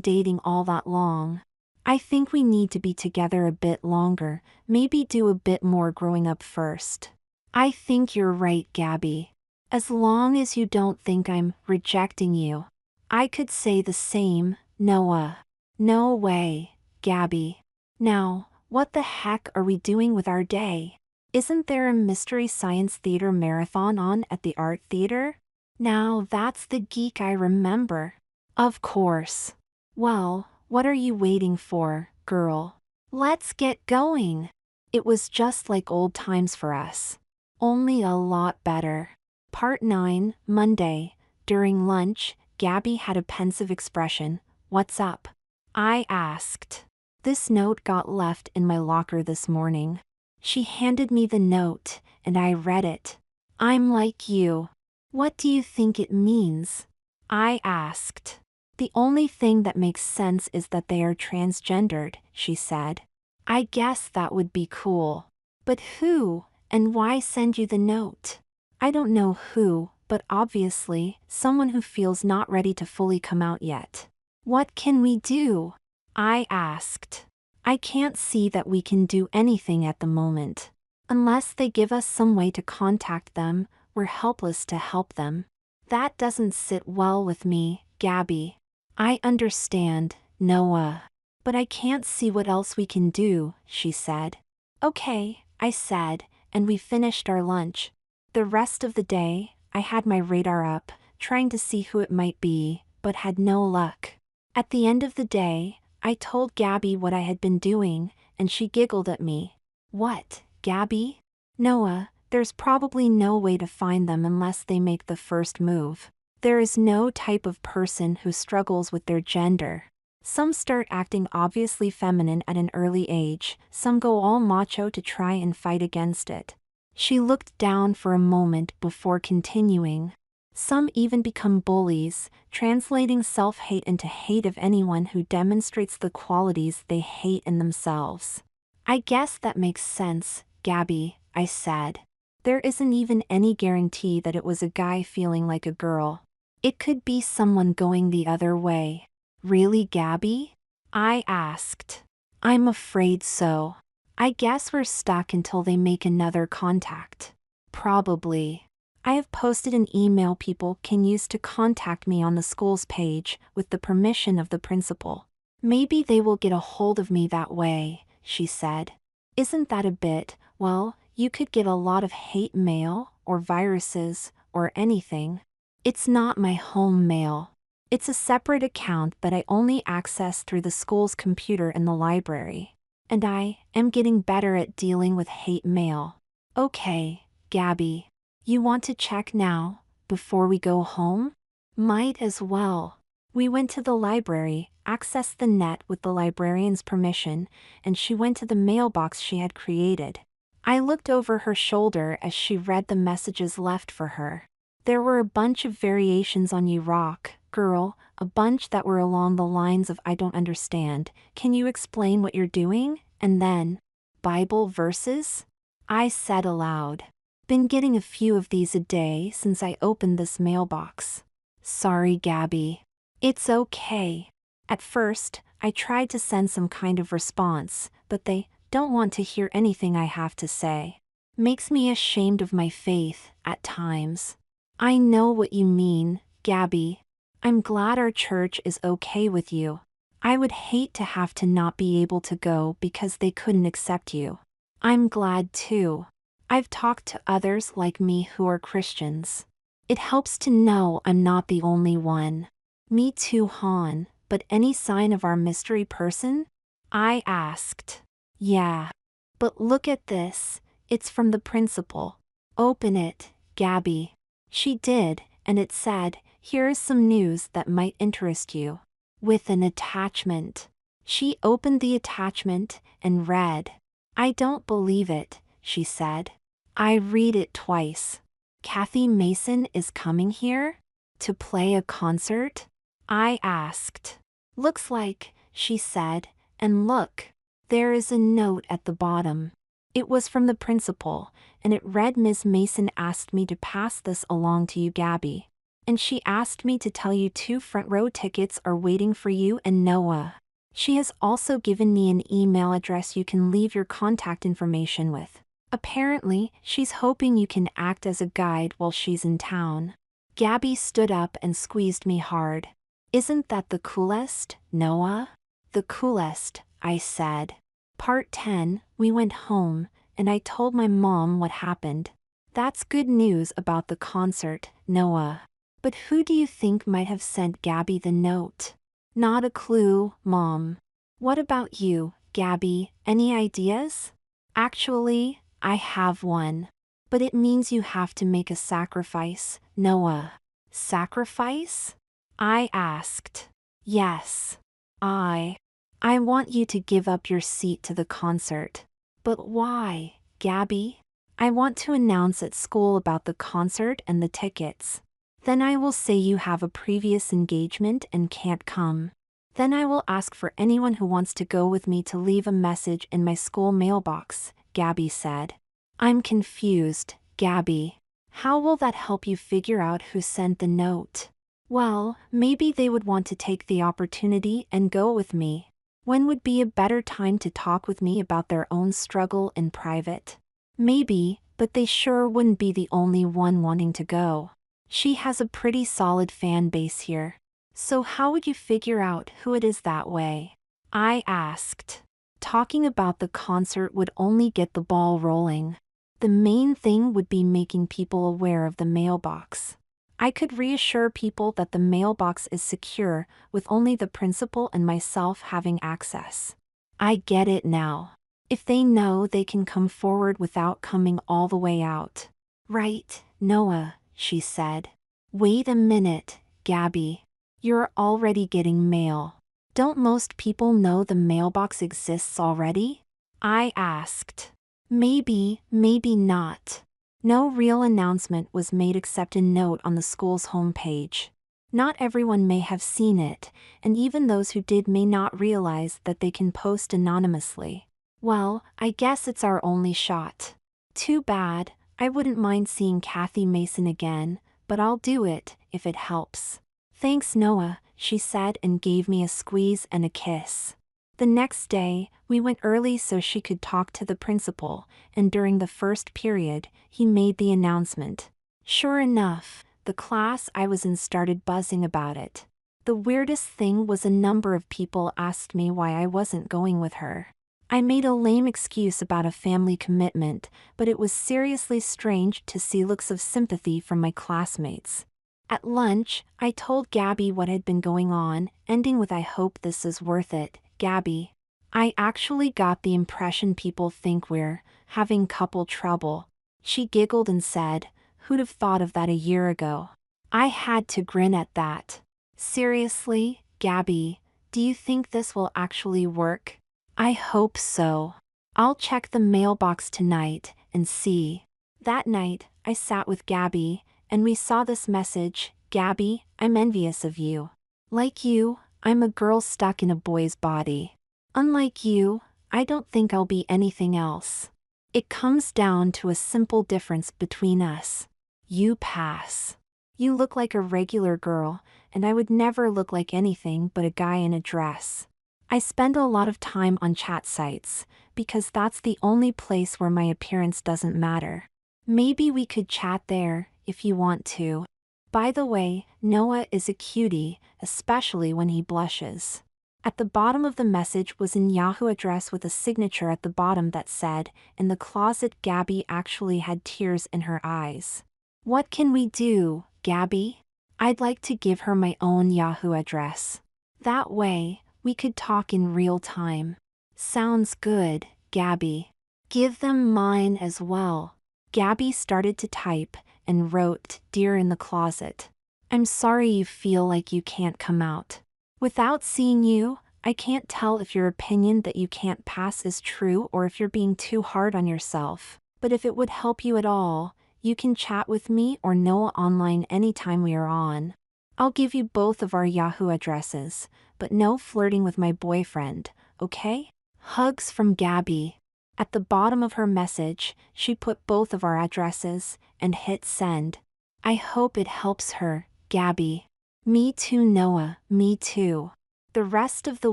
A: dating all that long. I think we need to be together a bit longer, maybe do a bit more growing up first. I think you're right, Gabby. As long as you don't think I'm rejecting you. I could say the same, Noah. No way, Gabby. Now, what the heck are we doing with our day? Isn't there a Mystery Science Theater marathon on at the art theater? Now that's the geek I remember. Of course. Well, what are you waiting for, girl? Let's get going. It was just like old times for us. Only a lot better. Part 9, Monday. During lunch, Gabby had a pensive expression. What's up? I asked. This note got left in my locker this morning. She handed me the note, and I read it. I'm like you. What do you think it means? I asked. The only thing that makes sense is that they are transgendered, she said. I guess that would be cool. But who, and why send you the note? I don't know who, but obviously, someone who feels not ready to fully come out yet. What can we do? I asked. I can't see that we can do anything at the moment. Unless they give us some way to contact them, we're helpless to help them. That doesn't sit well with me, Gabby. I understand, Noah. But I can't see what else we can do, she said. Okay, I said, and we finished our lunch. The rest of the day, I had my radar up, trying to see who it might be, but had no luck. At the end of the day, I told Gabby what I had been doing, and she giggled at me. What, Gabby? Noah, there's probably no way to find them unless they make the first move. There is no type of person who struggles with their gender. Some start acting obviously feminine at an early age, some go all macho to try and fight against it. She looked down for a moment before continuing. Some even become bullies, translating self-hate into hate of anyone who demonstrates the qualities they hate in themselves. I guess that makes sense, Gabby, I said. There isn't even any guarantee that it was a guy feeling like a girl. It could be someone going the other way. Really, Gabby? I asked. I'm afraid so. I guess we're stuck until they make another contact. Probably. I have posted an email people can use to contact me on the school's page, with the permission of the principal. Maybe they will get a hold of me that way, she said. Isn't that a bit, well, you could get a lot of hate mail, or viruses, or anything. It's not my home mail. It's a separate account that I only access through the school's computer in the library. And I am getting better at dealing with hate mail. Okay, Gabby. You want to check now, before we go home? Might as well. We went to the library, accessed the net with the librarian's permission, and she went to the mailbox she had created. I looked over her shoulder as she read the messages left for her. There were a bunch of variations on "You rock, girl," a bunch that were along the lines of "I don't understand, can you explain what you're doing?" and then, "Bible verses?" I said aloud. Been getting a few of these a day since I opened this mailbox. Sorry, Gabby. It's okay. At first, I tried to send some kind of response, but they don't want to hear anything I have to say. Makes me ashamed of my faith, at times. I know what you mean, Gabby. I'm glad our church is okay with you. I would hate to have to not be able to go because they couldn't accept you. I'm glad too. I've talked to others like me who are Christians. It helps to know I'm not the only one. Me too, Han, but any sign of our mystery person? I asked. Yeah. But look at this, it's from the principal. Open it, Gabby. She did, and it said, "Here is some news that might interest you." With an attachment. She opened the attachment and read. I don't believe it, she said. I read it twice. Kathy Mason is coming here? To play a concert? I asked. Looks like, she said, and look, there is a note at the bottom. It was from the principal, and it read, "Ms. Mason asked me to pass this along to you, Gabby. And she asked me to tell you 2 front row tickets are waiting for you and Noah. She has also given me an email address you can leave your contact information with. Apparently, she's hoping you can act as a guide while she's in town." Gabby stood up and squeezed me hard. Isn't that the coolest, Noah? The coolest, I said. Part 10, we went home, and I told my mom what happened. That's good news about the concert, Noah. But who do you think might have sent Gabby the note? Not a clue, Mom. What about you, Gabby? Any ideas? Actually, I have one. But it means you have to make a sacrifice, Noah. Sacrifice? I asked. Yes. I want you to give up your seat to the concert. But why, Gabby? I want to announce at school about the concert and the tickets. Then I will say you have a previous engagement and can't come. Then I will ask for anyone who wants to go with me to leave a message in my school mailbox, Gabby said. I'm confused, Gabby. How will that help you figure out who sent the note? Well, maybe they would want to take the opportunity and go with me. When would be a better time to talk with me about their own struggle in private? Maybe, but they sure wouldn't be the only one wanting to go. She has a pretty solid fan base here. So how would you figure out who it is that way? I asked. Talking about the concert would only get the ball rolling. The main thing would be making people aware of the mailbox. I could reassure people that the mailbox is secure, with only the principal and myself having access. I get it now. If they know, they can come forward without coming all the way out. Right, Noah, she said. Wait a minute, Gabby. You're already getting mail. Don't most people know the mailbox exists already? I asked. Maybe, maybe not. No real announcement was made except a note on the school's homepage. Not everyone may have seen it, and even those who did may not realize that they can post anonymously. Well, I guess it's our only shot. Too bad. I wouldn't mind seeing Kathy Mason again, but I'll do it if it helps. Thanks, Noah, she said and gave me a squeeze and a kiss. The next day, we went early so she could talk to the principal, and during the first period, he made the announcement. Sure enough, the class I was in started buzzing about it. The weirdest thing was a number of people asked me why I wasn't going with her. I made a lame excuse about a family commitment, but it was seriously strange to see looks of sympathy from my classmates. At lunch, I told Gabby what had been going on, ending with "I hope this is worth it, Gabby." I actually got the impression people think we're having couple trouble. She giggled and said, "Who'd have thought of that a year ago?" I had to grin at that. Seriously, Gabby, do you think this will actually work? I hope so. I'll check the mailbox tonight and see. That night, I sat with Gabby, and we saw this message: Gabby, I'm envious of you. Like you, I'm a girl stuck in a boy's body. Unlike you, I don't think I'll be anything else. It comes down to a simple difference between us. You pass. You look like a regular girl, and I would never look like anything but a guy in a dress. I spend a lot of time on chat sites, because that's the only place where my appearance doesn't matter. Maybe we could chat there, if you want to. By the way, Noah is a cutie, especially when he blushes. At the bottom of the message was an Yahoo address with a signature at the bottom that said, "In the closet." Gabby actually had tears in her eyes. What can we do, Gabby? I'd like to give her my own Yahoo address. That way, we could talk in real time. Sounds good, Gabby. Give them mine as well. Gabby started to type and wrote, "Dear in the closet. I'm sorry you feel like you can't come out. Without seeing you, I can't tell if your opinion that you can't pass is true or if you're being too hard on yourself. But if it would help you at all, you can chat with me or Noah online anytime we are on. I'll give you both of our Yahoo addresses, but no flirting with my boyfriend, okay? Hugs from Gabby." At the bottom of her message, she put both of our addresses and hit send. I hope it helps her, Gabby. Me too, Noah, me too. The rest of the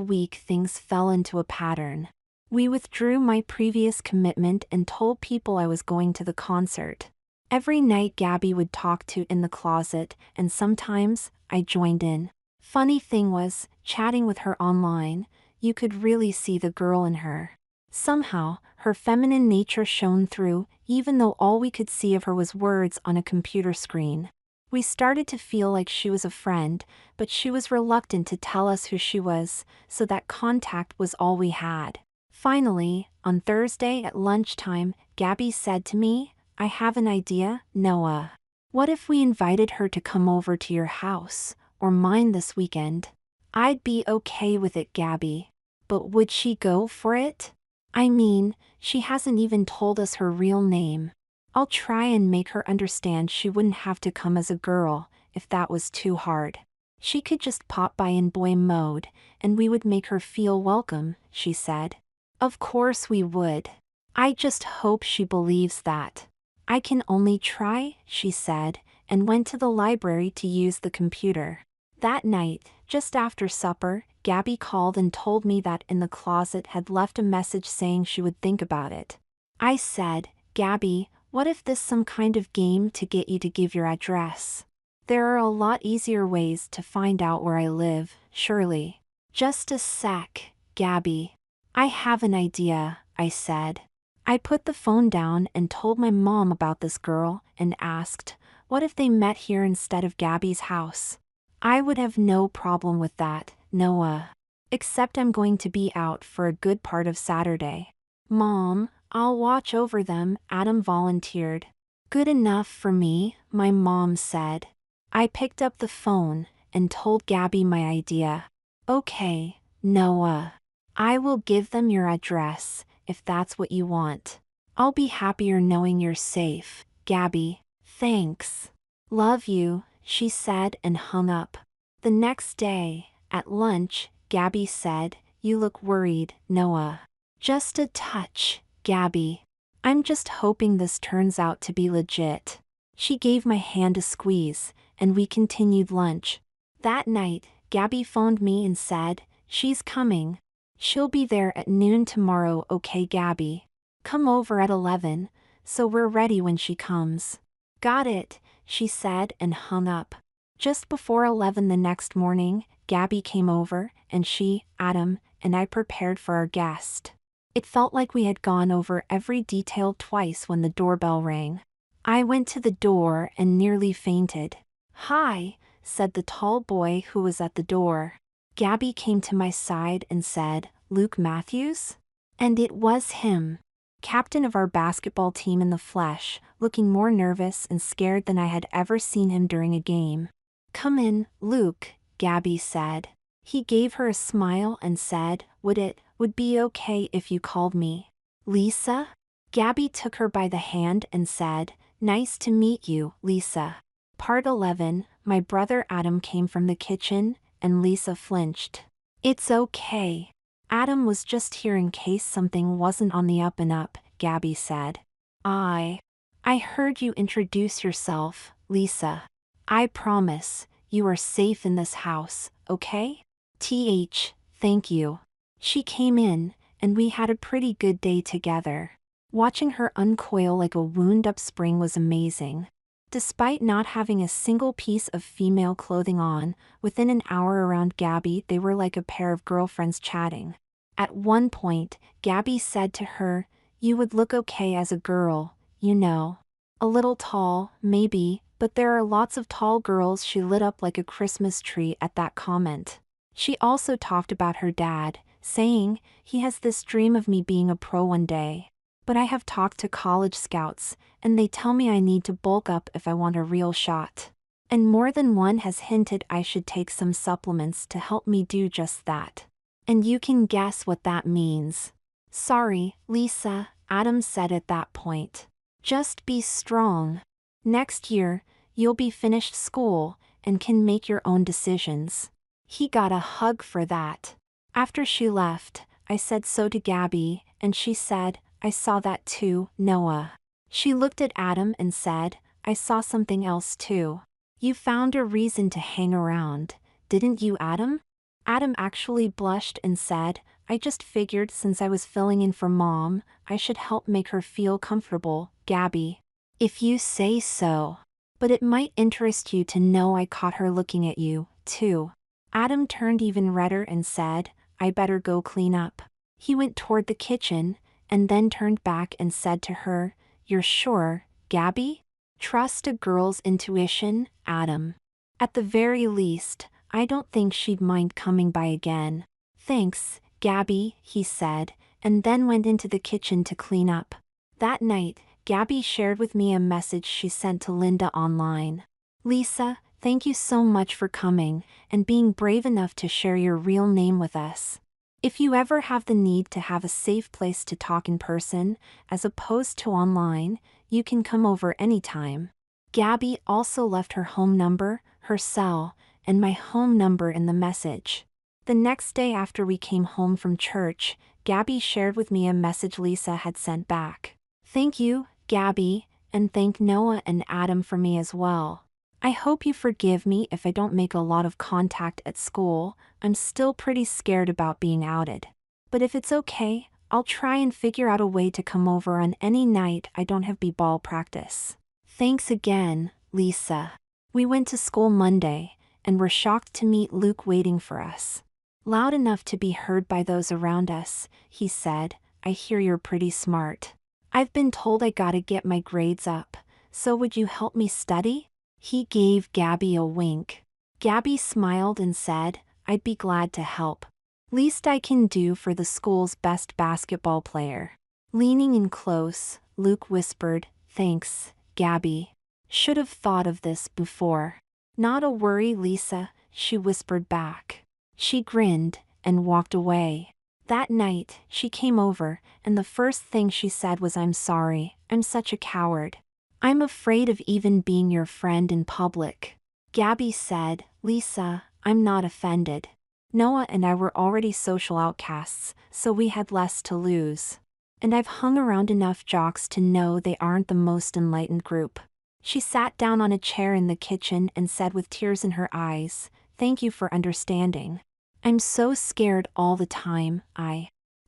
A: week things fell into a pattern. We withdrew my previous commitment and told people I was going to the concert. Every night Gabby would talk to in the closet, and sometimes I joined in. Funny thing was, chatting with her online, you could really see the girl in her. Somehow, her feminine nature shone through, even though all we could see of her was words on a computer screen. We started to feel like she was a friend, but she was reluctant to tell us who she was, so that contact was all we had. Finally, on Thursday at lunchtime, Gabby said to me, "I have an idea, Noah. What if we invited her to come over to your house, or mine this weekend?" "I'd be okay with it, Gabby. But would she go for it? I mean, she hasn't even told us her real name." "I'll try and make her understand she wouldn't have to come as a girl, if that was too hard. She could just pop by in boy mode, and we would make her feel welcome," she said. "Of course we would. I just hope she believes that." "I can only try," she said, and went to the library to use the computer. That night, just after supper, Gabby called and told me that in the closet had left a message saying she would think about it. I said, "Gabby, what if this some kind of game to get you to give your address? There are a lot easier ways to find out where I live, surely." "Just a sec, Gabby. I have an idea," I said. I put the phone down and told my mom about this girl and asked, what if they met here instead of Gabby's house? "I would have no problem with that, Noah. Except I'm going to be out for a good part of Saturday." "Mom, I'll watch over them," Adam volunteered. "Good enough for me," my mom said. I picked up the phone and told Gabby my idea. "Okay, Noah. I will give them your address, if that's what you want. I'll be happier knowing you're safe, Gabby. Thanks. Love you," she said and hung up. The next day, at lunch, Gabby said, "You look worried, Noah." "Just a touch, Gabby. I'm just hoping this turns out to be legit." She gave my hand a squeeze, and we continued lunch. That night, Gabby phoned me and said, "She's coming. She'll be there at noon tomorrow, okay, Gabby? Come over at 11, so we're ready when she comes." "Got it," she said and hung up. Just before 11 the next morning, Gabby came over, and she, Adam, and I prepared for our guest. It felt like we had gone over every detail twice when the doorbell rang. I went to the door and nearly fainted. "Hi," said the tall boy who was at the door. Gabby came to my side and said, "Luke Matthews?" And it was him. Captain of our basketball team in the flesh, looking more nervous and scared than I had ever seen him during a game. "Come in, Luke," Gabby said. He gave her a smile and said, would be okay if you called me Lisa?" Gabby took her by the hand and said, "Nice to meet you, Lisa." Part 11, my brother Adam came from the kitchen, and Lisa flinched. "It's okay. Adam was just here in case something wasn't on the up and up," Gabby said. I heard you introduce yourself, Lisa. I promise, you are safe in this house, okay? Thank you." She came in, and we had a pretty good day together. Watching her uncoil like a wound-up spring was amazing. Despite not having a single piece of female clothing on, within an hour around Gabby they were like a pair of girlfriends chatting. At one point, Gabby said to her, "You would look okay as a girl, you know. A little tall, maybe, but there are lots of tall girls." She lit up like a Christmas tree at that comment. She also talked about her dad, saying, "He has this dream of me being a pro one day. But I have talked to college scouts, and they tell me I need to bulk up if I want a real shot. And more than one has hinted I should take some supplements to help me do just that. And you can guess what that means." "Sorry, Lisa," Adam said at that point. "Just be strong. Next year, you'll be finished school, and can make your own decisions." He got a hug for that. After she left, I said so to Gabby, and she said, "I saw that too, Noah." She looked at Adam and said, "I saw something else too." "You found a reason to hang around, didn't you, Adam?" Adam actually blushed and said, "I just figured since I was filling in for Mom, I should help make her feel comfortable, Gabby." "If you say so. But it might interest you to know I caught her looking at you, too." Adam turned even redder and said, "I better go clean up." He went toward the kitchen, and then turned back and said to her, "You're sure, Gabby?" Trust a girl's intuition, Adam. At the very least, I don't think she'd mind coming by again. Thanks, Gabby, he said, and then went into the kitchen to clean up. That night, Gabby shared with me a message she sent to Linda online. Lisa, thank you so much for coming and being brave enough to share your real name with us. If you ever have the need to have a safe place to talk in person, as opposed to online, you can come over anytime. Gabby also left her home number, her cell, and my home number in the message. The next day after we came home from church, Gabby shared with me a message Lisa had sent back. Thank you, Gabby, and thank Noah and Adam for me as well. I hope you forgive me if I don't make a lot of contact at school. I'm still pretty scared about being outed. But if it's okay, I'll try and figure out a way to come over on any night I don't have b-ball practice. Thanks again, Lisa. We went to school Monday, and were shocked to meet Luke waiting for us. Loud enough to be heard by those around us, he said, I hear you're pretty smart. I've been told I gotta get my grades up, so would you help me study? He gave Gabby a wink. Gabby smiled and said, I'd be glad to help. Least I can do for the school's best basketball player. Leaning in close, Luke whispered, Thanks, Gabby. Should have thought of this before. Not a worry, Lisa, she whispered back. She grinned and walked away. That night, she came over, and the first thing she said was I'm sorry, I'm such a coward. I'm afraid of even being your friend in public. Gabby said, Lisa, I'm not offended. Noah and I were already social outcasts, so we had less to lose. And I've hung around enough jocks to know they aren't the most enlightened group. She sat down on a chair in the kitchen and said with tears in her eyes, Thank you for understanding. I'm so scared all the time,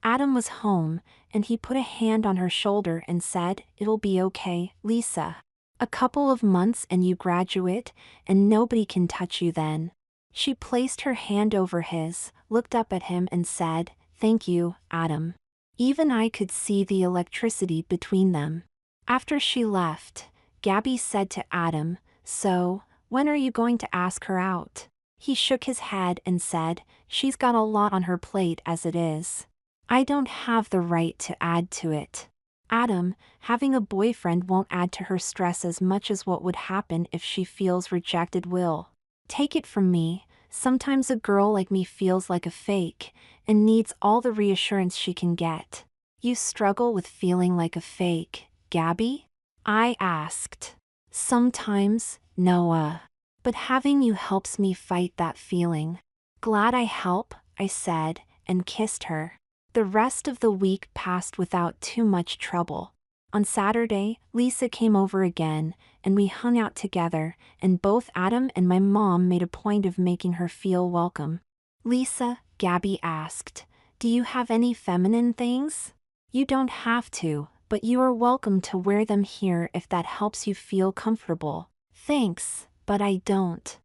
A: Adam was home, and he put a hand on her shoulder and said, It'll be okay, Lisa. A couple of months and you graduate, and nobody can touch you then. She placed her hand over his, looked up at him and said, Thank you, Adam. Even I could see the electricity between them. After she left, Gabby said to Adam, So, when are you going to ask her out? He shook his head and said, She's got a lot on her plate as it is. I don't have the right to add to it. Adam, having a boyfriend won't add to her stress as much as what would happen if she feels rejected will. Take it from me, sometimes a girl like me feels like a fake, and needs all the reassurance she can get. You struggle with feeling like a fake, Gabby? I asked. Sometimes, Noah. But having you helps me fight that feeling. Glad I help, I said, and kissed her. The rest of the week passed without too much trouble. On Saturday, Lisa came over again, and we hung out together, and both Adam and my mom made a point of making her feel welcome. Lisa, Gabby asked, Do you have any feminine things? You don't have to, but you are welcome to wear them here if that helps you feel comfortable. Thanks, but I don't.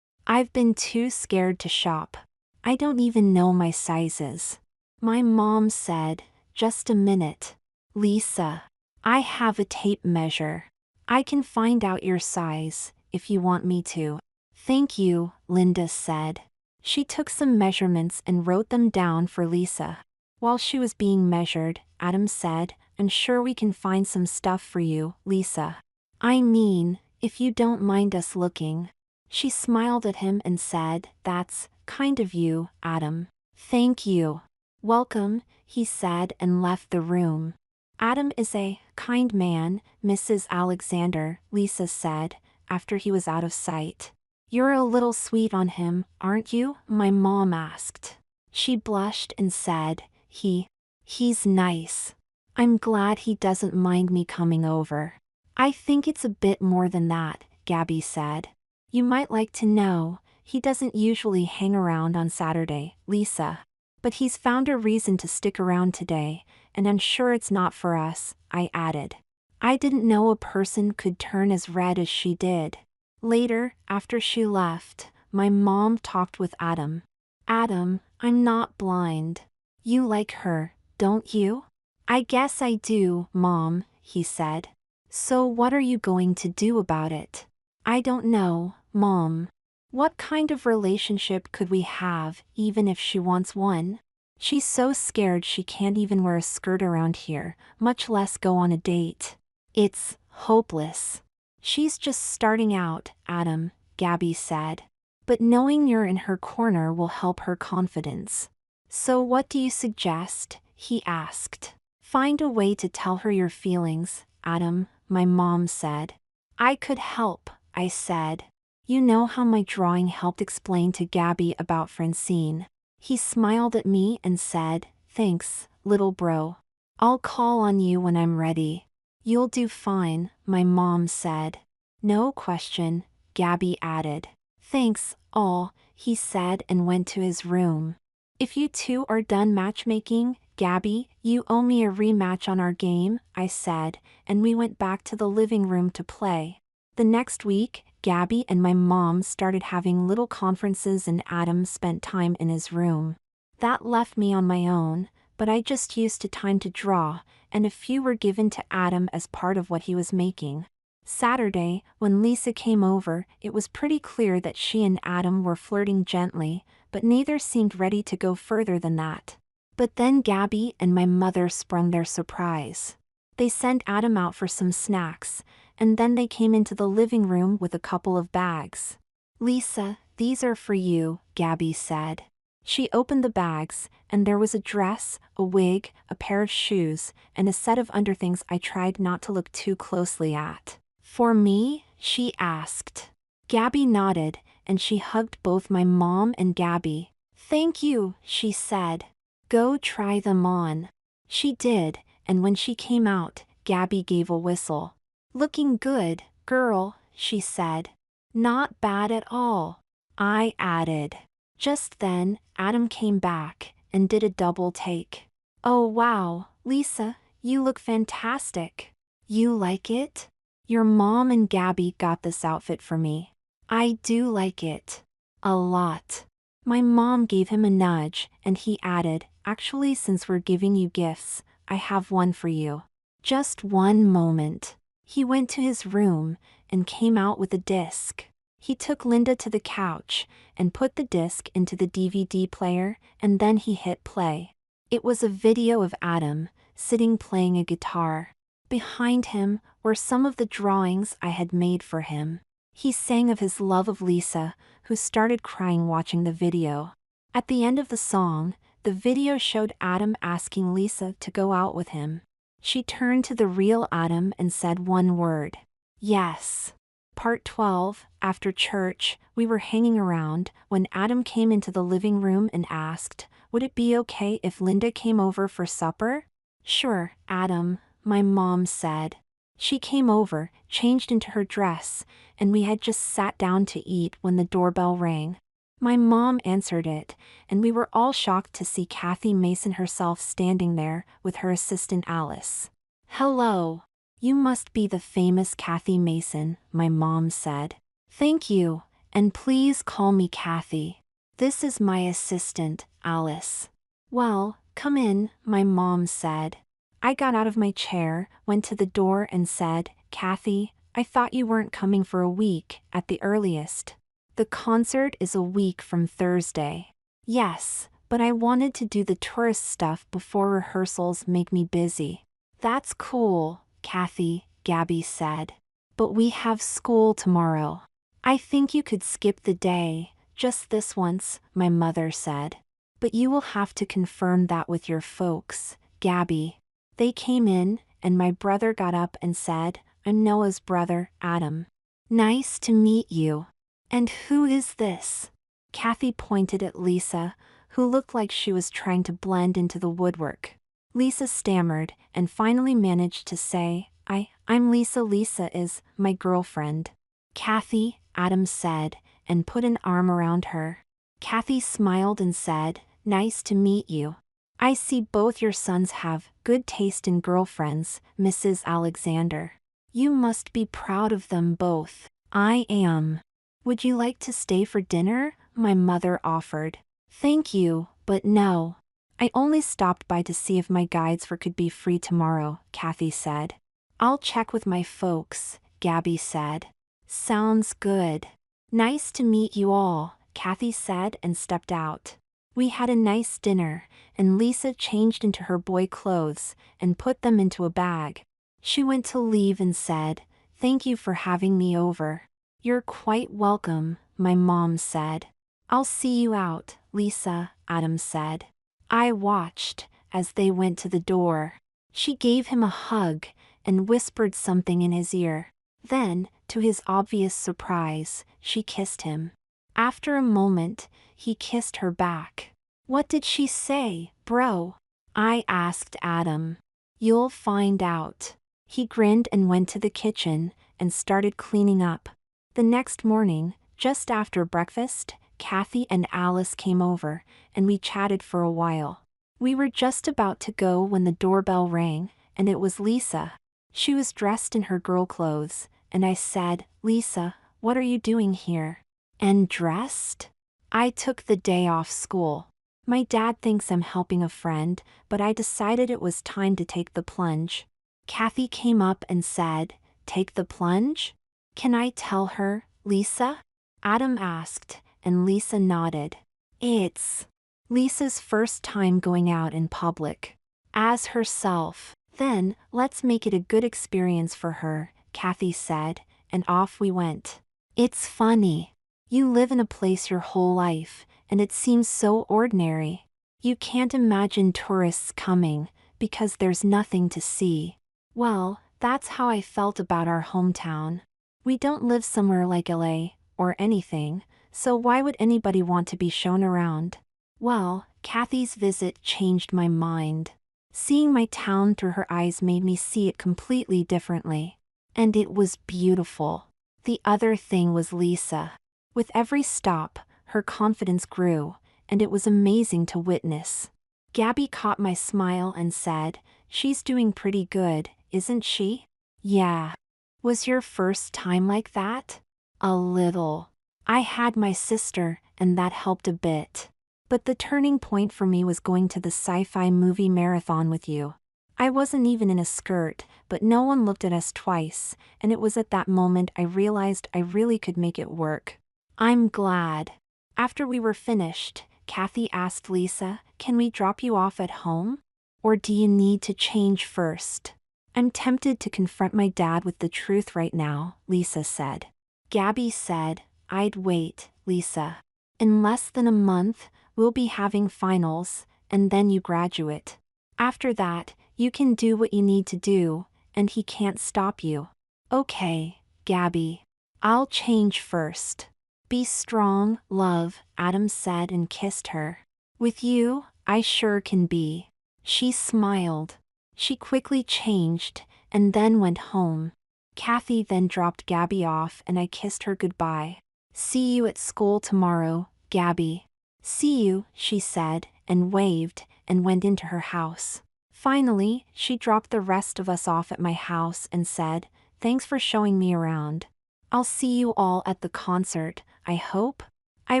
A: I've been too scared to shop. I don't even know my sizes. My mom said, Just a minute. Lisa, I have a tape measure. I can find out your size, if you want me to. Thank you, Linda said. She took some measurements and wrote them down for Lisa. While she was being measured, Adam said, I'm sure we can find some stuff for you, Lisa. I mean, if you don't mind us looking. She smiled at him and said, That's kind of you, Adam. Thank you. Welcome, he said and left the room. Adam is a kind man, Mrs. Alexander, Lisa said, after he was out of sight. You're a little sweet on him, aren't you? My mom asked. She blushed and said, He's nice. I'm glad he doesn't mind me coming over. I think it's a bit more than that, Gabby said. You might like to know, he doesn't usually hang around on Saturday, Lisa. But he's found a reason to stick around today, and I'm sure it's not for us, I added. I didn't know a person could turn as red as she did. Later, after she left, my mom talked with Adam. Adam, I'm not blind. You like her, don't you? I guess I do, Mom, he said. So what are you going to do about it? I don't know, Mom. What kind of relationship could we have, even if she wants one? She's so scared she can't even wear a skirt around here, much less go on a date. It's hopeless. She's just starting out, Adam, Gabby said. But knowing you're in her corner will help her confidence. So what do you suggest? He asked. Find a way to tell her your feelings, Adam, my mom said. I could help, I said. You know how my drawing helped explain to Gabby about Francine. He smiled at me and said, thanks, little bro. I'll call on you when I'm ready. You'll do fine, my mom said. No question, Gabby added. Thanks, all, he said and went to his room. If you two are done matchmaking, Gabby, you owe me a rematch on our game, I said, and we went back to the living room to play. The next week, Gabby and my mom started having little conferences and Adam spent time in his room. That left me on my own, but I just used to time to draw, and a few were given to Adam as part of what he was making. Saturday, when Lisa came over, it was pretty clear that she and Adam were flirting gently, but neither seemed ready to go further than that. But then Gabby and my mother sprung their surprise. They sent Adam out for some snacks, and then they came into the living room with a couple of bags. Lisa, these are for you, Gabby said. She opened the bags, and there was a dress, a wig, a pair of shoes, and a set of underthings I tried not to look too closely at. For me? She asked. Gabby nodded, and she hugged both my mom and Gabby. Thank you, she said. Go try them on. She did, and when she came out, Gabby gave a whistle. Looking good, girl, she said. Not bad at all, I added. Just then, Adam came back and did a double take. Oh wow, Lisa, you look fantastic. You like it? Your mom and Gabby got this outfit for me. I do like it. A lot. My mom gave him a nudge, and he added, actually, since we're giving you gifts, I have one for you. Just one moment. He went to his room and came out with a disc. He took Linda to the couch and put the disc into the DVD player, and then he hit play. It was a video of Adam sitting playing a guitar. Behind him were some of the drawings I had made for him. He sang of his love of Lisa, who started crying watching the video. At the end of the song, the video showed Adam asking Lisa to go out with him. She turned to the real Adam and said one word. Yes. Part 12, after church, we were hanging around when Adam came into the living room and asked, would it be okay if Linda came over for supper? Sure, Adam, my mom said. She came over, changed into her dress, and we had just sat down to eat when the doorbell rang. My mom answered it, and we were all shocked to see Kathy Mason herself standing there with her assistant Alice. Hello. You must be the famous Kathy Mason, my mom said. Thank you, and please call me Kathy. This is my assistant, Alice. Well, come in, my mom said. I got out of my chair, went to the door and said, Kathy, I thought you weren't coming for a week, at the earliest. The concert is a week from Thursday. Yes, but I wanted to do the tourist stuff before rehearsals make me busy. That's cool, Kathy, Gabby said. But we have school tomorrow. I think you could skip the day, just this once, my mother said. But you will have to confirm that with your folks, Gabby. They came in, and my brother got up and said, I'm Noah's brother, Adam. Nice to meet you. And who is this? Kathy pointed at Lisa, who looked like she was trying to blend into the woodwork. Lisa stammered and finally managed to say, I'm Lisa. Lisa is my girlfriend. Kathy, Adam said, and put an arm around her. Kathy smiled and said, nice to meet you. I see both your sons have good taste in girlfriends, Mrs. Alexander. You must be proud of them both. I am. Would you like to stay for dinner? My mother offered. Thank you, but no. I only stopped by to see if my guides could be free tomorrow, Kathy said. I'll check with my folks, Gabby said. Sounds good. Nice to meet you all, Kathy said and stepped out. We had a nice dinner, and Lisa changed into her boy clothes and put them into a bag. She went to leave and said, "Thank you for having me over." "You're quite welcome," my mom said. "I'll see you out, Lisa," Adam said. I watched as they went to the door. She gave him a hug and whispered something in his ear. Then, to his obvious surprise, she kissed him. After a moment, he kissed her back. "What did she say, bro?" I asked Adam. "You'll find out." He grinned and went to the kitchen and started cleaning up. The next morning, just after breakfast, Kathy and Alice came over, and we chatted for a while. We were just about to go when the doorbell rang, and it was Lisa. She was dressed in her girl clothes, and I said, "Lisa, what are you doing here?" "And dressed?" "I took the day off school. My dad thinks I'm helping a friend, but I decided it was time to take the plunge." Kathy came up and said, "Take the plunge? Can I tell her, Lisa?" Adam asked, and Lisa nodded. It's Lisa's first time going out in public. As herself. "Then, let's make it a good experience for her," Kathy said, and off we went. It's funny. You live in a place your whole life, and it seems so ordinary. You can't imagine tourists coming, because there's nothing to see. Well, that's how I felt about our hometown. We don't live somewhere like LA, or anything, so why would anybody want to be shown around? Well, Kathy's visit changed my mind. Seeing my town through her eyes made me see it completely differently. And it was beautiful. The other thing was Lisa. With every stop, her confidence grew, and it was amazing to witness. Gabby caught my smile and said, "She's doing pretty good, isn't she?" "Yeah." "Was your first time like that?" "A little. I had my sister, and that helped a bit. But the turning point for me was going to the sci-fi movie marathon with you. I wasn't even in a skirt, but no one looked at us twice, and it was at that moment I realized I really could make it work." "I'm glad." After we were finished, Kathy asked Lisa, "Can we drop you off at home? Or do you need to change first?" "I'm tempted to confront my dad with the truth right now," Lisa said. Gabby said, "I'd wait, Lisa. In less than a month, we'll be having finals, and then you graduate. After that, you can do what you need to do, and he can't stop you." "Okay, Gabby. I'll change first." "Be strong, love," Adam said and kissed her. "With you, I sure can be." She smiled. She quickly changed, and then went home. Kathy then dropped Gabby off and I kissed her goodbye. "See you at school tomorrow, Gabby." "See you," she said, and waved, and went into her house. Finally, she dropped the rest of us off at my house and said, "Thanks for showing me around. I'll see you all at the concert, I hope." "I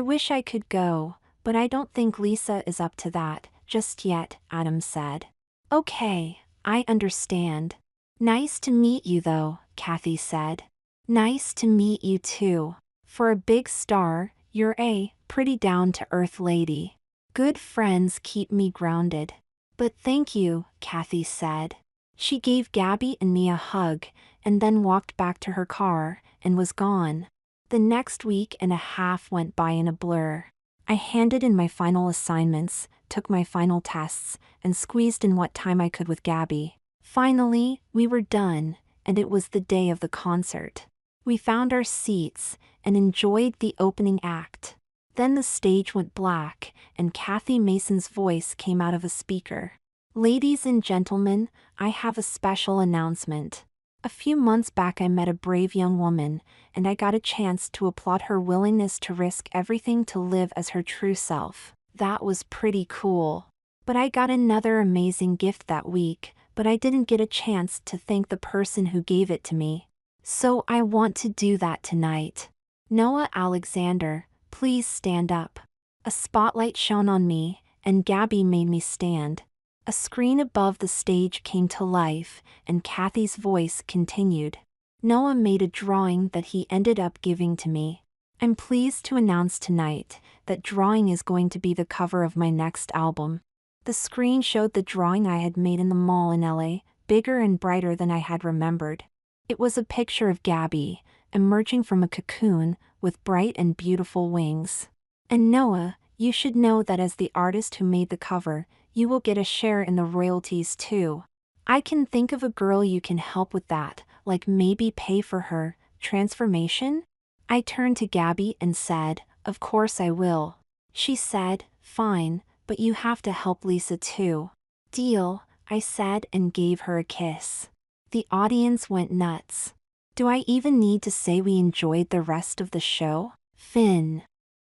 A: wish I could go, but I don't think Lisa is up to that just yet," Adam said. "Okay, I understand." "Nice to meet you though," Kathy said. "Nice to meet you too. For a big star, you're a pretty down-to-earth lady. Good friends keep me grounded." "But thank you," Kathy said. She gave Gabby and me a hug, and then walked back to her car, and was gone. The next week and a half went by in a blur. I handed in my final assignments, took my final tests, and squeezed in what time I could with Gabby. Finally, we were done, and it was the day of the concert. We found our seats, and enjoyed the opening act. Then the stage went black, and Kathy Mason's voice came out of a speaker. "Ladies and gentlemen, I have a special announcement. A few months back I met a brave young woman, and I got a chance to applaud her willingness to risk everything to live as her true self. That was pretty cool. But I got another amazing gift that week, but I didn't get a chance to thank the person who gave it to me. So I want to do that tonight. Noah Alexander, please stand up." A spotlight shone on me, and Gabby made me stand. A screen above the stage came to life, and Kathy's voice continued. Noah made a drawing that he ended up giving to me. I'm pleased to announce tonight that drawing is going to be the cover of my next album. The screen showed the drawing I had made in the mall in LA, bigger and brighter than I had remembered. It was a picture of Gabby, emerging from a cocoon, with bright and beautiful wings. And Noah, you should know that as the artist who made the cover, you will get a share in the royalties too. I can think of a girl you can help with that, like maybe pay for her transformation? I turned to Gabby and said, of course I will. She said, fine, but you have to help Lisa too. Deal, I said and gave her a kiss. The audience went nuts. Do I even need to say we enjoyed the rest of the show? Finn.